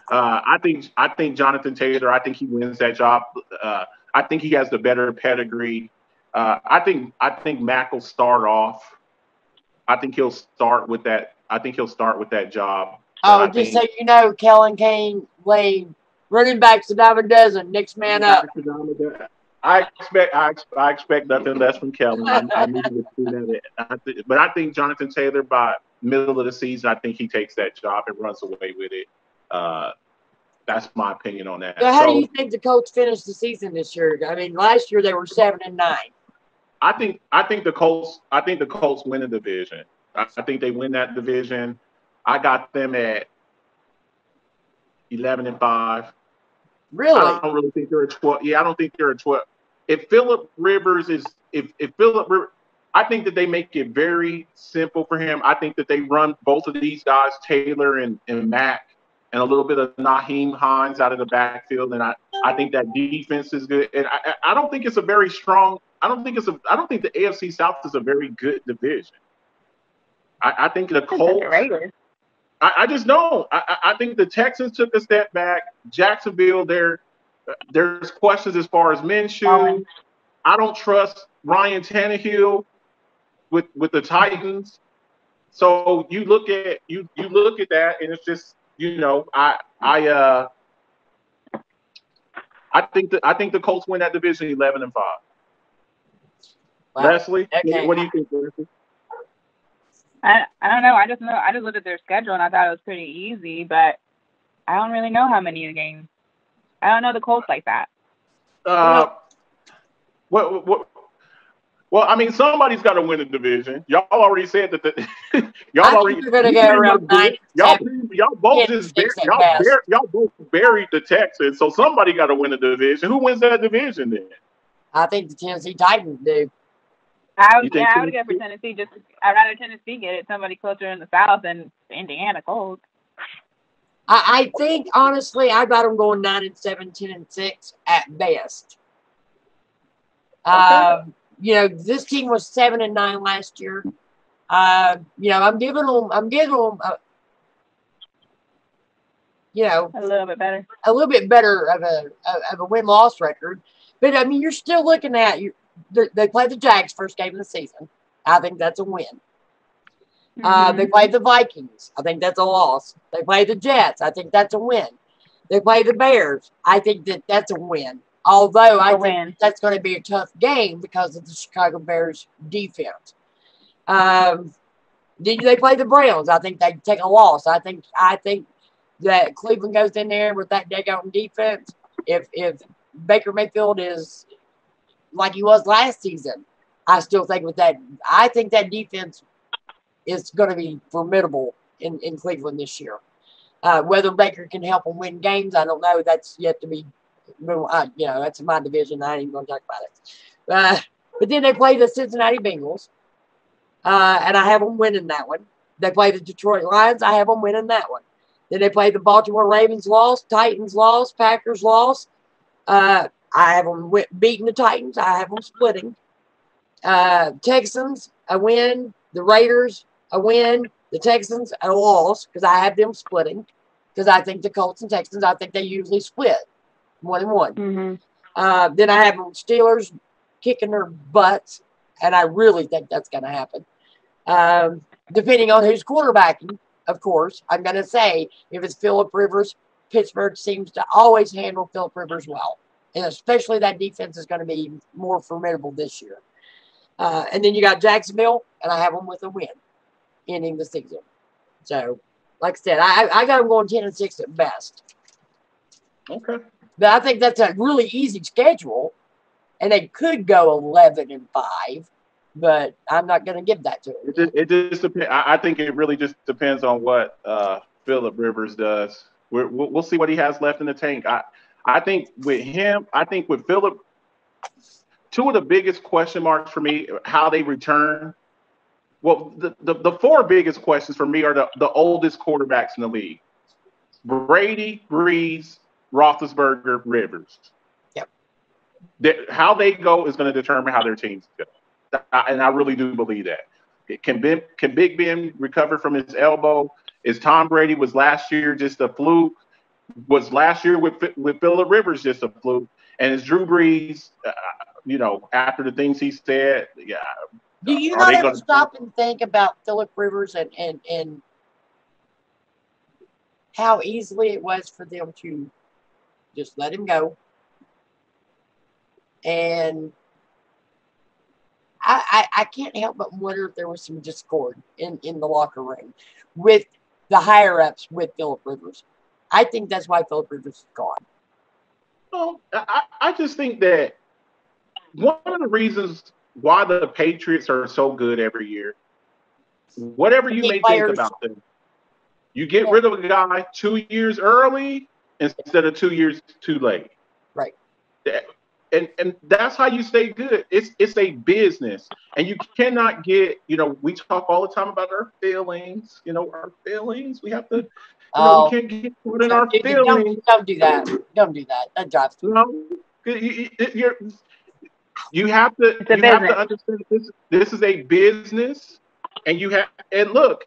I think Jonathan Taylor. I think he wins that job. I think he has the better pedigree. I think Mack will start off. I think he'll start with that. Job. Oh, just so you know, Kellen Kane, Lane, running back's a dime a dozen. Next man up. I expect nothing less from Kellen. I need to see that. But I think Jonathan Taylor, by middle of the season, I think he takes that job and runs away with it. That's my opinion on that. So how do you think the Colts finished the season this year? I mean, last year they were 7-9. I think the Colts win the division. I think they win that division. I got them at 11-5. Really? I don't really think they're a 12. Yeah, I don't think they're a 12. If Phillip Rivers I think that they make it very simple for him. I think that they run both of these guys, Taylor and Mack, and a little bit of Naheem Hines out of the backfield. And I think that defense is good. And I don't think it's a very strong. I don't think the AFC South is a very good division. I think the Colts. I just don't. I think the Texans took a step back. Jacksonville, there's questions as far as Minshew. I don't trust Ryan Tannehill with the Titans. So you look at that, and it's just, I think the Colts win that division 11-5. Wow. Leslie, okay. What do you think, Leslie? I don't know. I just looked at their schedule and I thought it was pretty easy, but I don't really know how many games. I don't know the Colts like that. Well, I mean, somebody's got to win the division. Y'all already said that. Y'all already going to go around 9. Y'all both buried the Texans, so somebody got to win the division. Who wins that division then? I think the Tennessee Titans do. I would go for Tennessee. I'd rather Tennessee get it. Somebody closer in the South than Indiana Colts. I think honestly, I got them going 9-7, 10-6 at best. Okay. This team was 7-9 last year. I'm giving them. A little bit better. A little bit better of a win-loss record, but I mean, you're still looking at they played the Jags first game of the season. I think that's a win. Mm-hmm. They played the Vikings. I think that's a loss. They played the Jets. I think that's a win. They played the Bears. I think that's a win. Although I think that's going to be a tough game because of the Chicago Bears defense. Did they play the Browns? I think they take a loss. I think that Cleveland goes in there with that daggone defense. If Baker Mayfield is like he was last season, I still think I think that defense is going to be formidable in Cleveland this year. Whether Baker can help them win games, I don't know. That's yet to be. That's my division. I ain't even going to talk about it. But then they play the Cincinnati Bengals, and I have them winning that one. They play the Detroit Lions. I have them winning that one. Then they play the Baltimore Ravens, lost. Titans, lost. Packers, lost. I have them beating the Titans. I have them splitting. Texans, a win. The Raiders, a win. The Texans, a loss, because I have them splitting. Because I think the Colts and Texans, I think they usually split 1-1. Mm-hmm. Then I have them Steelers kicking their butts, and I really think that's going to happen. Depending on who's quarterbacking, of course, I'm going to say if it's Phillip Rivers, Pittsburgh seems to always handle Phillip Rivers well. And especially that defense is going to be more formidable this year. And then you got Jacksonville, and I have them with a win, ending the season. So, like I said, I got them going 10-6 at best. Okay. But I think that's a really easy schedule, and they could go 11-5, but I'm not going to give that to them. It just depends. I think it really just depends on what Phillip Rivers does. We'll see what he has left in the tank. I think with him, with Phillip, two of the biggest question marks for me, how they return. Well, the four biggest questions for me are the oldest quarterbacks in the league. Brady, Breeze, Roethlisberger, Rivers. Yep. How they go is going to determine how their teams go. And I really do believe that. Can Big Ben recover from his elbow? Is Tom Brady was last year just a fluke? Was last year with Phillip Rivers just a fluke? And is Drew Brees, after the things he said, yeah. Do you not ever stop and think about Phillip Rivers and how easily it was for them to just let him go? And I can't help but wonder if there was some discord in the locker room with the higher-ups with Phillip Rivers. I think that's why Phillip Rivers is gone. Well, I just think that one of the reasons why the Patriots are so good every year, whatever you may think about them, you get rid of a guy 2 years early instead of 2 years too late. Right. and that's how you stay good. It's a business, and you cannot get. We talk all the time about our feelings. Our feelings. We have to. We can't get caught in our feelings. Don't do that. Don't do that. That drives me. You have to understand this is a business, and look,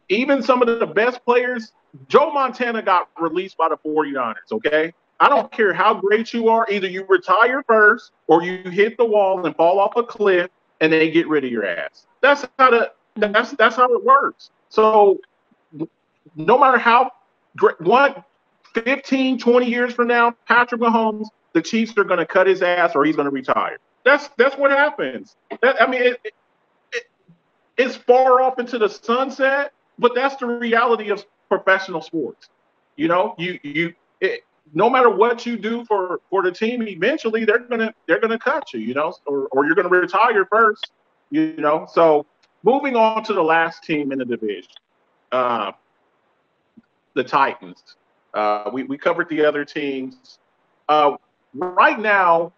even some of the best players, Joe Montana got released by the 49ers, okay? I don't care how great you are, either you retire first or you hit the wall and fall off a cliff and they get rid of your ass. That's how it works. So no matter how great, 15, 20 years from now, Patrick Mahomes, the Chiefs are going to cut his ass or he's going to retire. That's what happens. It's far off into the sunset, but that's the reality of professional sports. No matter what you do for the team, eventually they're gonna cut you. Or you're gonna retire first. So moving on to the last team in the division, the Titans. We covered the other teams. Right now,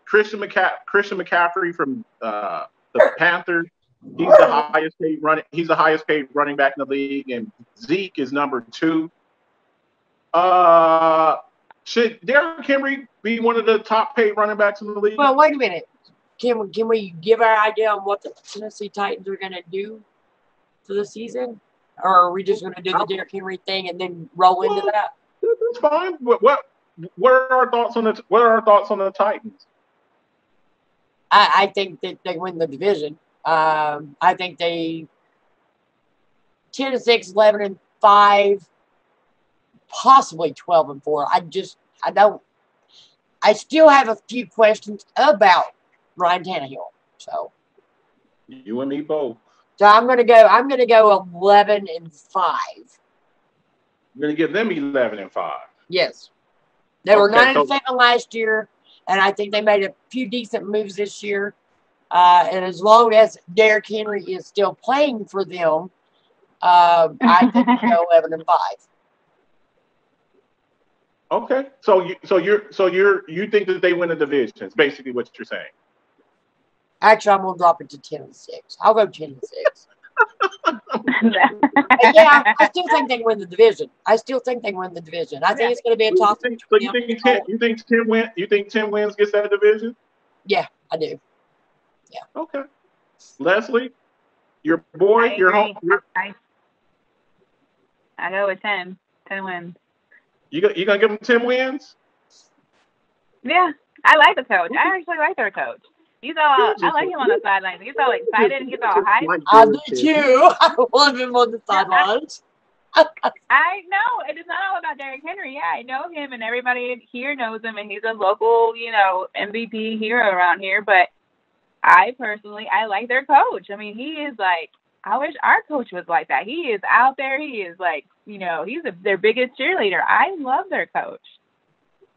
Christian McCaffrey from the Panthers. He's the highest paid running back in the league, and Zeke is number 2. Should Derrick Henry be one of the top paid running backs in the league? Well, wait a minute. Can we give our idea on what the Tennessee Titans are going to do for the season, or are we just going to do the Derrick Henry thing and then roll into that? That's fine. What are our thoughts on the Titans? I think that they win the division. I think they 10-6, 11-5, possibly 12-4. I still have a few questions about Ryan Tannehill. So you and me both. So I'm gonna go 11-5. You're gonna give them 11-5. Yes. They were 9-7 last year, and I think they made a few decent moves this year. And as long as Derrick Henry is still playing for them, I think they go 11-5. Okay, so you think that they win the division? Is basically what you're saying. Actually, I'm gonna drop it to 10-6. I'll go 10-6. Yeah, I still think they win the division. I think it's going to be a toss. So you think 10 wins gets that division? Yeah, I do. Yeah. Okay. Leslie, your boy, your home. I go with 10. 10 wins. You gonna give them 10 wins? Yeah, I like the coach. I actually like their coach. I like him on the sidelines. He's all excited and gets all hyped. I do too. I love him on the sidelines. I know. It is not all about Derrick Henry. Yeah, I know him and everybody here knows him, and he's a local, MVP hero around here. But I personally like their coach. I mean, he is I wish our coach was like that. He is out there. He is he's their biggest cheerleader. I love their coach.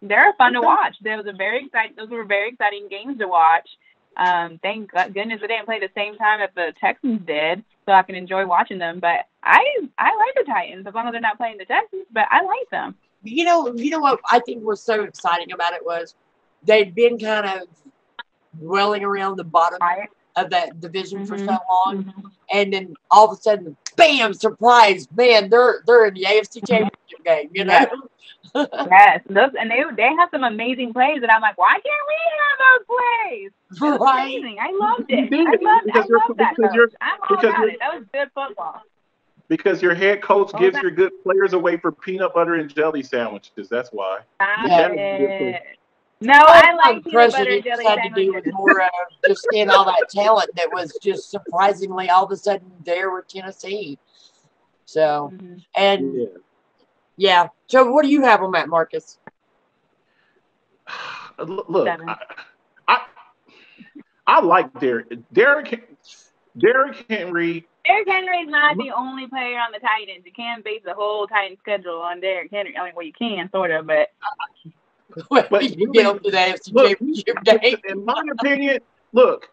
They're fun to watch. Those were very exciting games to watch. Thank goodness they didn't play the same time that the Texans did, so I can enjoy watching them. But I like the Titans as long as they're not playing the Texans. But I like them. You know what I think was so exciting about it was they'd been kind of dwelling around the bottom of that division for so long, and then all of a sudden, bam! Surprise, man! They're in the AFC Championship game. Yes, and they have some amazing plays, and I'm like, why can't we have those plays? That's amazing. I loved it. I love that coach. I'm all about it. That was good football. Because your head coach gives your good players away for peanut butter and jelly sandwiches. That's why. No, I like peanut butter and jelly sandwiches. Had to do with more just seeing all that talent that was just surprisingly all of a sudden there with Tennessee. So, and yeah. So what do you have on that, Marcus? Look, I like Derrick Henry. Derrick Henry is not the only player on the Titans. You can't base the whole Titans schedule on Derrick Henry. I mean, well, you can sort of, but you get them to the AFC Championship game. In my opinion, look,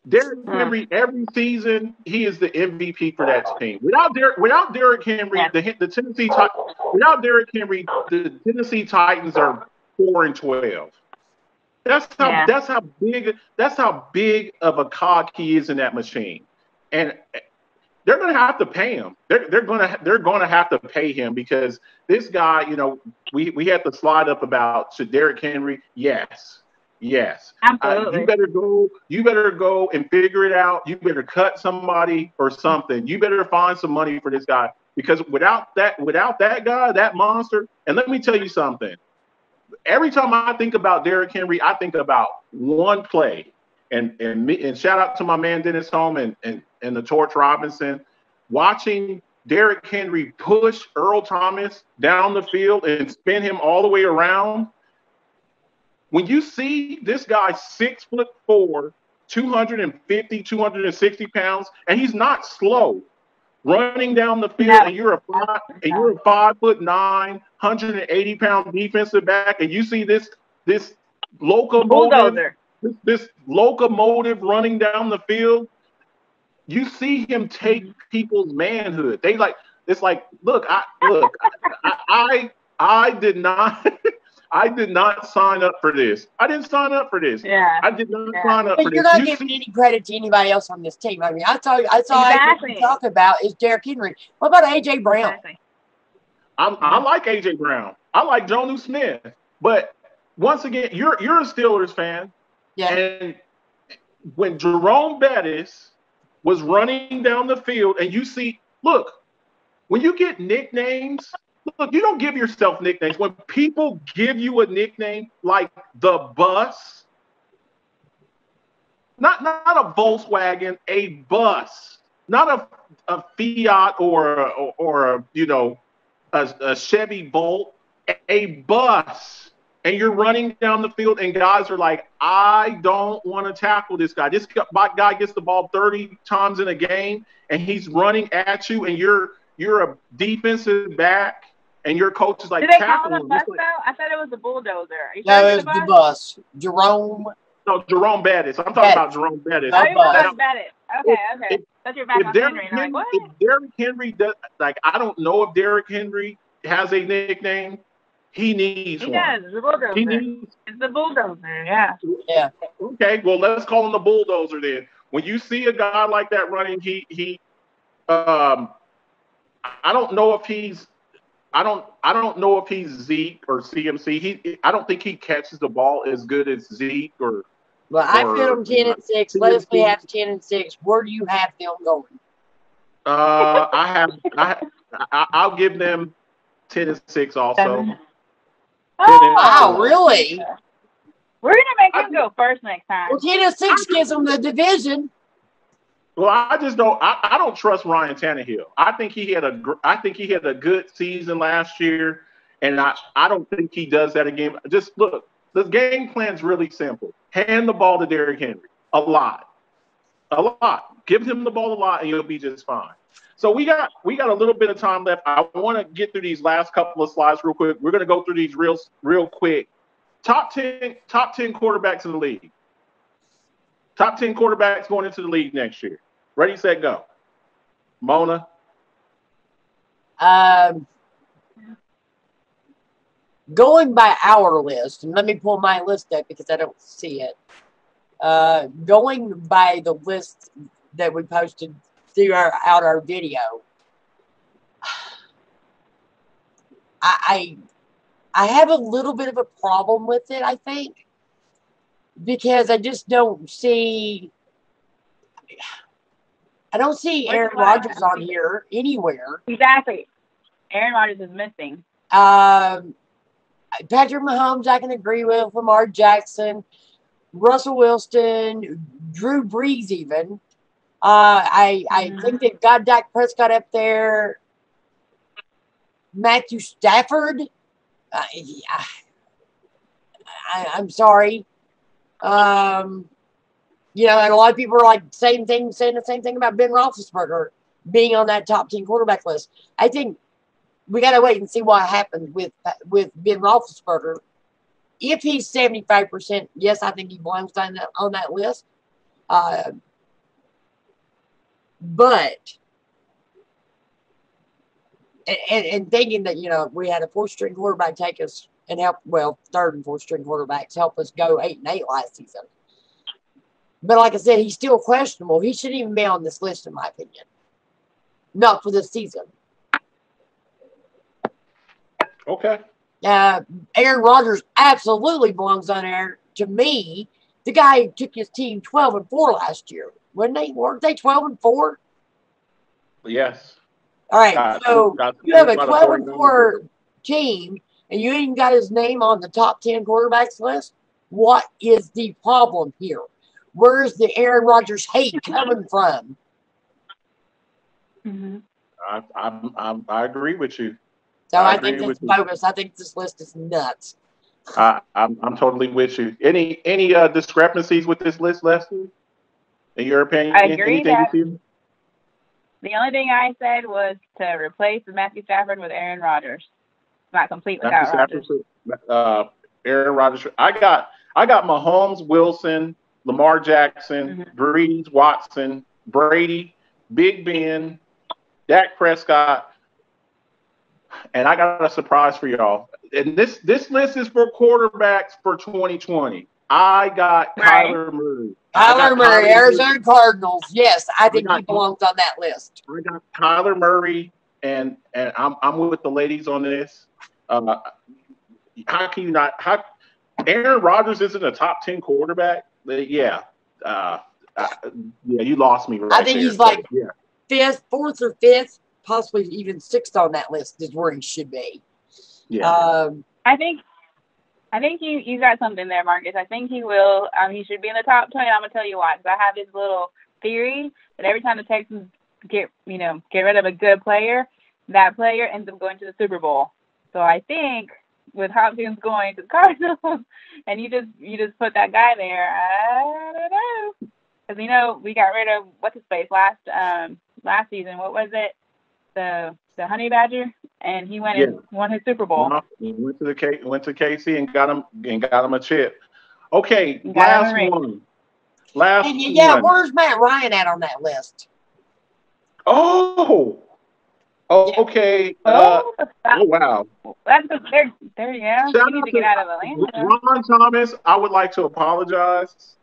Derrick Henry every season he is the MVP for that team. Without Derrick Henry, the Tennessee Titans are 4-12. That's how big of a cog he is in that machine, and they're going to have to pay him. They're going to have to pay him because this guy, we had to slide up about should Derrick Henry? Yes. Absolutely. You better go and figure it out. You better cut somebody or something. You better find some money for this guy because without that guy, that monster. And let me tell you something. Every time I think about Derrick Henry, I think about one play. And shout out to my man Dennis Holm and the Torch Robinson, watching Derrick Henry push Earl Thomas down the field and spin him all the way around. When you see this guy 6'4", 250, 260 pounds, and he's not slow, running down the field, and you're a 5'9", 180-pound defensive back, and you see this locomotive, this locomotive running down the field, you see him take people's manhood. I did not. I did not sign up for this. I didn't sign up for this. Yeah. I did not sign up for this. You're not giving any credit to anybody else on this team. I mean, that's all exactly. I talk about is Derrick Henry. What about A.J. Brown? Exactly. I like A.J. Brown. I like Jonnu Smith. But once again, you're a Steelers fan. Yeah. And when Jerome Bettis was running down the field and you see, look, when you get nicknames – look, you don't give yourself nicknames. When people give you a nickname like the Bus, not a Volkswagen, a bus, not a Fiat or a Chevy Bolt, a bus, and you're running down the field and guys are like, I don't want to tackle this guy. This guy gets the ball 30 times in a game and he's running at you and you're a defensive back. And your coach is like, do they call it a bus though? I thought it was a bulldozer. No, it was the bus. Jerome Bettis. I'm talking about Jerome Bettis. Oh, you about Bettis. Okay. That's your back on Henry. And I'm like, what? If Derrick Henry does, I don't know if Derrick Henry has a nickname. He needs one. He does. The bulldozer. It's the bulldozer. Yeah. Yeah. Okay. Well, let's call him the bulldozer then. When you see a guy like that running, I don't know if he's. I don't know if he's Zeke or CMC. I don't think he catches the ball as good as Zeke or. Well, I feel them 10-6. Leslie has 10-6. Where do you have them going? I'll give them 10-6 also. Oh, wow, really? We're gonna make him go first next time. Well, 10-6 gives them the division. Well, I just don't. I don't trust Ryan Tannehill. I think he had a good season last year, and I don't think he does that again. Just look, the game plan's really simple. Hand the ball to Derrick Henry a lot. Give him the ball a lot, and you'll be just fine. So we got a little bit of time left. I want to get through these last couple of slides real quick. We're going to go through these real quick. Top 10 quarterbacks in the league. Top 10 quarterbacks going into the league next year. Ready, set, go. Mona? Going by our list, and let me pull my list up because I don't see it. Going by the list that we posted throughout our video, I have a little bit of a problem with it, I think, because I just don't see... I don't see Aaron Rodgers on here anywhere. Exactly. Aaron Rodgers is missing. Patrick Mahomes, I can agree with. Lamar Jackson, Russell Wilson, Drew Brees even. I think they've got Dak Prescott up there. Matthew Stafford. I'm sorry. And a lot of people are like saying the same thing about Ben Roethlisberger being on that top 10 quarterback list. I think we got to wait and see what happens with Ben Roethlisberger. If he's 75%, yes, I think he belongs on that list. But thinking that we had a 4th-string quarterback take us and help, well, third and fourth string quarterbacks help us go 8-8 last season. But like I said, he's still questionable. He shouldn't even be on this list, in my opinion. Not for this season. Okay. Aaron Rodgers absolutely belongs on there. To me, the guy who took his team 12-4 last year. Weren't they 12-4? Yes. All right. So you have a 12-4 team, and you ain't got his name on the top 10 quarterbacks list. What is the problem here? Where's the Aaron Rodgers hate coming from? Mm-hmm. I agree with you. So I think it's bogus. I think this list is nuts. I'm totally with you. Any discrepancies with this list, Leslie? In your opinion? I agree that you see? The only thing I said was to replace Matthew Stafford with Aaron Rodgers. Not complete without Rodgers. Aaron Rodgers. I got Mahomes, Wilson, Lamar Jackson, Breeze, Watson, Brady, Big Ben, Dak Prescott, and I got a surprise for y'all. And this list is for quarterbacks for 2020. I got Kyler Murray. Kyler Murray, Arizona Cardinals. Yes, I think he belongs on that list. I got Kyler Murray, and I'm with the ladies on this. How can you not? Aaron Rodgers isn't a top 10 quarterback. Yeah, you lost me. Right I think there. he's like fifth, fourth or fifth, possibly even sixth on that list is where he should be. Yeah. I think you got something there, Marcus. I think he will. He should be in the top 20. I'm gonna tell you why. Because I have this little theory that every time the Texans get rid of a good player, that player ends up going to the Super Bowl. So I think with Hopkins going to the Cardinals, and you just put that guy there, I don't know. Because we got rid of what's his face last season. What was it? The Honey Badger, and he went and won his Super Bowl. He went to KC and got him a chip. Okay, last one. Where's Matt Ryan at on that list? Okay. Oh wow. That's there you go. You need to get out of Atlanta. Ron Thomas, I would like to apologize.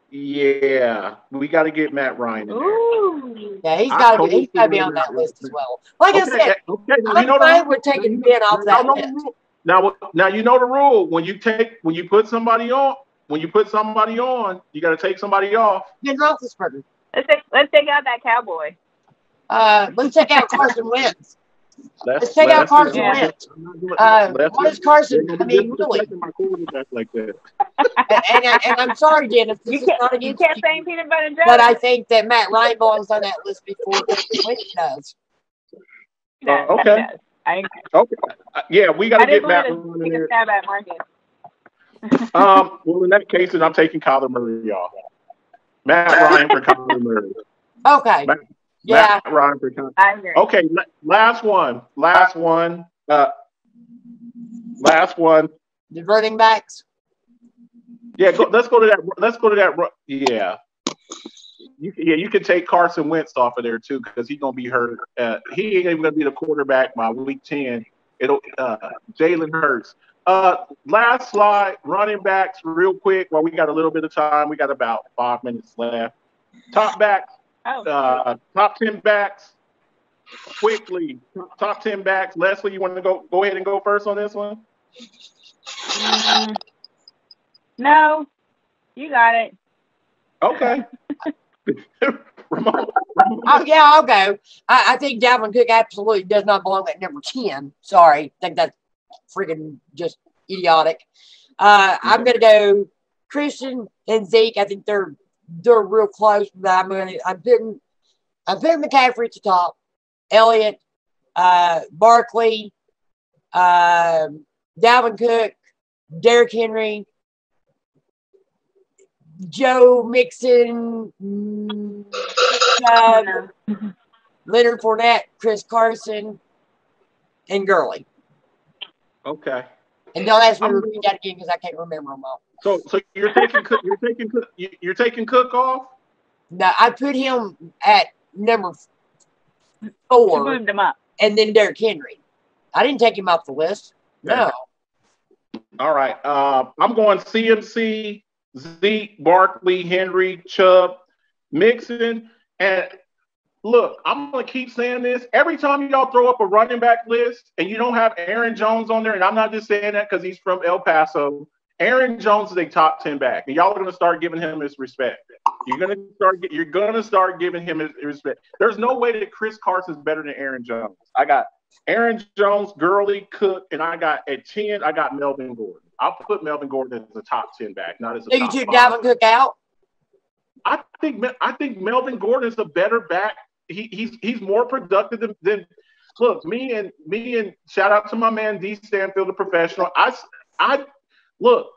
Yeah, we got to get Matt Ryan in there. Yeah, he's got to be on that list as well. Like I said, I'm fine with taking Ben off that list. Now you know the rule. When you put somebody on, you got to take somebody off. Ben Roethlisberger. Let's take out that cowboy. Let's take out Carson Wentz. Let's take out Carson Wentz. What is Carson? I mean, really. Like that. and I'm sorry, Dennis. You can't say peanut butter and jelly. But I think that Matt Ryan belongs on that list before Carson Wentz does. Okay. I agree. Okay. Yeah, we got to get Matt Ryan in there. Stab at Marcus. Well, in that case, then I'm taking Kyler Murray off. Matt Ryan for Kyler Murray. Okay. Matt Ryan for Kyler. I agree. Okay, last one. The running backs. Yeah, let's go to that. Yeah. You can take Carson Wentz off of there too because he's gonna be hurt. He ain't even gonna be the quarterback by week 10. Jalen Hurts. Last slide, running backs, real quick. While we got a little bit of time, we got about 5 minutes left. Top backs, top 10 backs, quickly. Top 10 backs. Leslie, you want to go ahead and go first on this one? No, you got it. Okay. Ramon. Yeah, I'll go. I think Dalvin Cook absolutely does not belong at number 10. Sorry. I think that's freaking just idiotic. I'm going to go Christian and Zeke. I think they're real close. But I'm putting McCaffrey at the top. Elliott, Barkley, Dalvin Cook, Derrick Henry, Joe Mixon, Leonard Fournette, Chris Carson, and Gurley. Okay. And don't ask me to repeat that again because I can't remember them all. So you're taking Cook. You're taking Cook off. No, I put him at number 4. You moved him up. And then Derrick Henry. I didn't take him off the list. No. All right. I'm going CMC, Zeke, Barkley, Henry, Chubb, Mixon. And look, I'm going to keep saying this. Every time y'all throw up a running back list and you don't have Aaron Jones on there, and I'm not just saying that because he's from El Paso, Aaron Jones is a top 10 back. And y'all are going to start giving him his respect. You're going to start giving him his respect. There's no way that Chris Carson's better than Aaron Jones. I got Aaron Jones, Gurley, Cook, and I got at 10, I got Melvin Gordon. I'll put Melvin Gordon as a top 10 back, not as a top 5. So you took Dalvin Cook out? I think Melvin Gordon is a better back. He's more productive than look, me and shout out to my man D Stanfield, the professional. I look,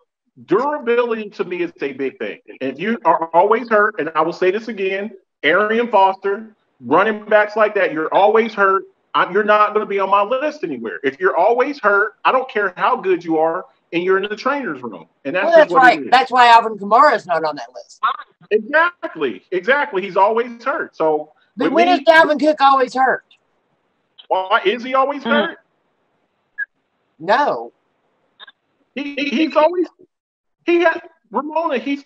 durability to me is a big thing. And if you are always hurt, and I will say this again, Arian Foster, running backs like that, you're always hurt. You're not going to be on my list anywhere. If you're always hurt, I don't care how good you are, and you're in the trainer's room. And that's right. That's why Alvin Kamara is not on that list. Exactly. He's always hurt. So, but when is Dalvin Cook always hurt? Why is he always hurt? No. He's always Ramona. He's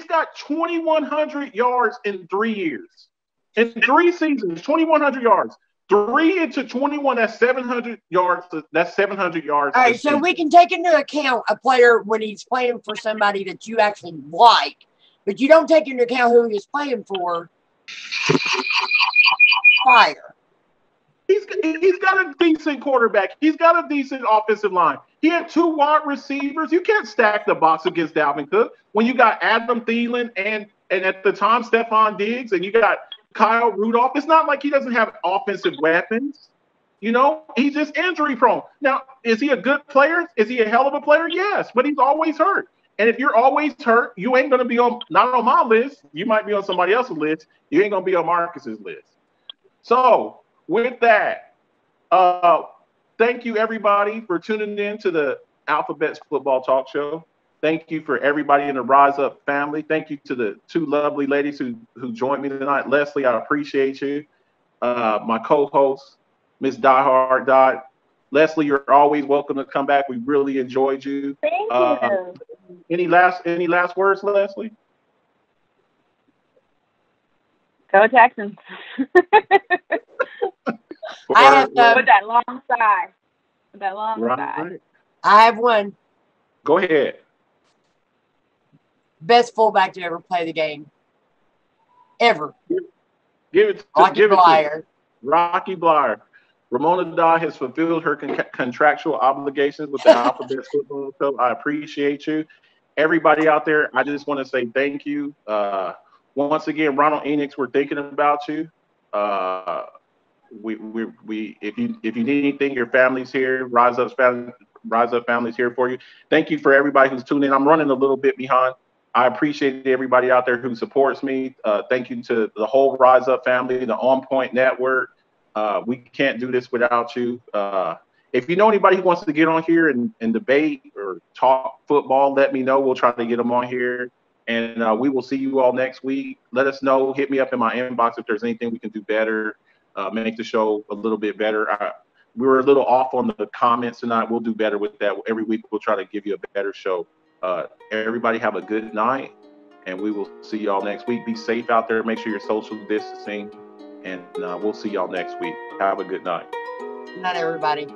got 2,100 yards in 3 years. In 3 seasons, 2,100 yards. 3 into 21, that's 700 yards. That's 700 yards. All right, so we can take into account a player when he's playing for somebody that you actually like, but you don't take into account who he's playing for. Fire. He's got a decent quarterback. He's got a decent offensive line. He had 2 wide receivers. You can't stack the box against Dalvin Cook when you got Adam Thielen and at the time Stephon Diggs and you got Kyle Rudolph. It's not like he doesn't have offensive weapons. You know, he's just injury prone. Now, is he a good player? Is he a hell of a player? Yes, but he's always hurt. And if you're always hurt, you ain't going to be not on my list. You might be on somebody else's list. You ain't going to be on Marcus's list. So with that, thank you everybody for tuning in to the Alphabets Football Talk Show. Thank you for everybody in the Rise Up family. Thank you to the 2 lovely ladies who joined me tonight. Leslie, I appreciate you. My co-host, Miss Diehard Dot. Leslie, you're always welcome to come back. We really enjoyed you. Thank you. Any last words, Leslie? Go Texans. I have with that long sigh. With that long sigh. Right. I have one. Go ahead. Best fullback to ever play the game. Ever. Give it to Rocky Bleier. Rocky Bleier. Ramona Daw has fulfilled her contractual obligations with the Alphabet Football Club. I appreciate you. Everybody out there, I just want to say thank you. Once again, Ronald Enix, we're thinking about you. If you need anything, your family's here. Rise Up family's here for you. Thank you for everybody who's tuned in. I'm running a little bit behind. I appreciate everybody out there who supports me. Thank you to the whole Rise Up family, the OnPoint network. We can't do this without you. If you know anybody who wants to get on here and debate or talk football, let me know. We'll try to get them on here. And we will see you all next week. Let us know. Hit me up in my inbox if there's anything we can do better, make the show a little bit better. We were a little off on the comments tonight. We'll do better with that. Every week we'll try to give you a better show. Everybody have a good night, and we will see y'all next week. Be safe out there. Make sure you're social distancing, and we'll see y'all next week. Have a good night. Good night, everybody.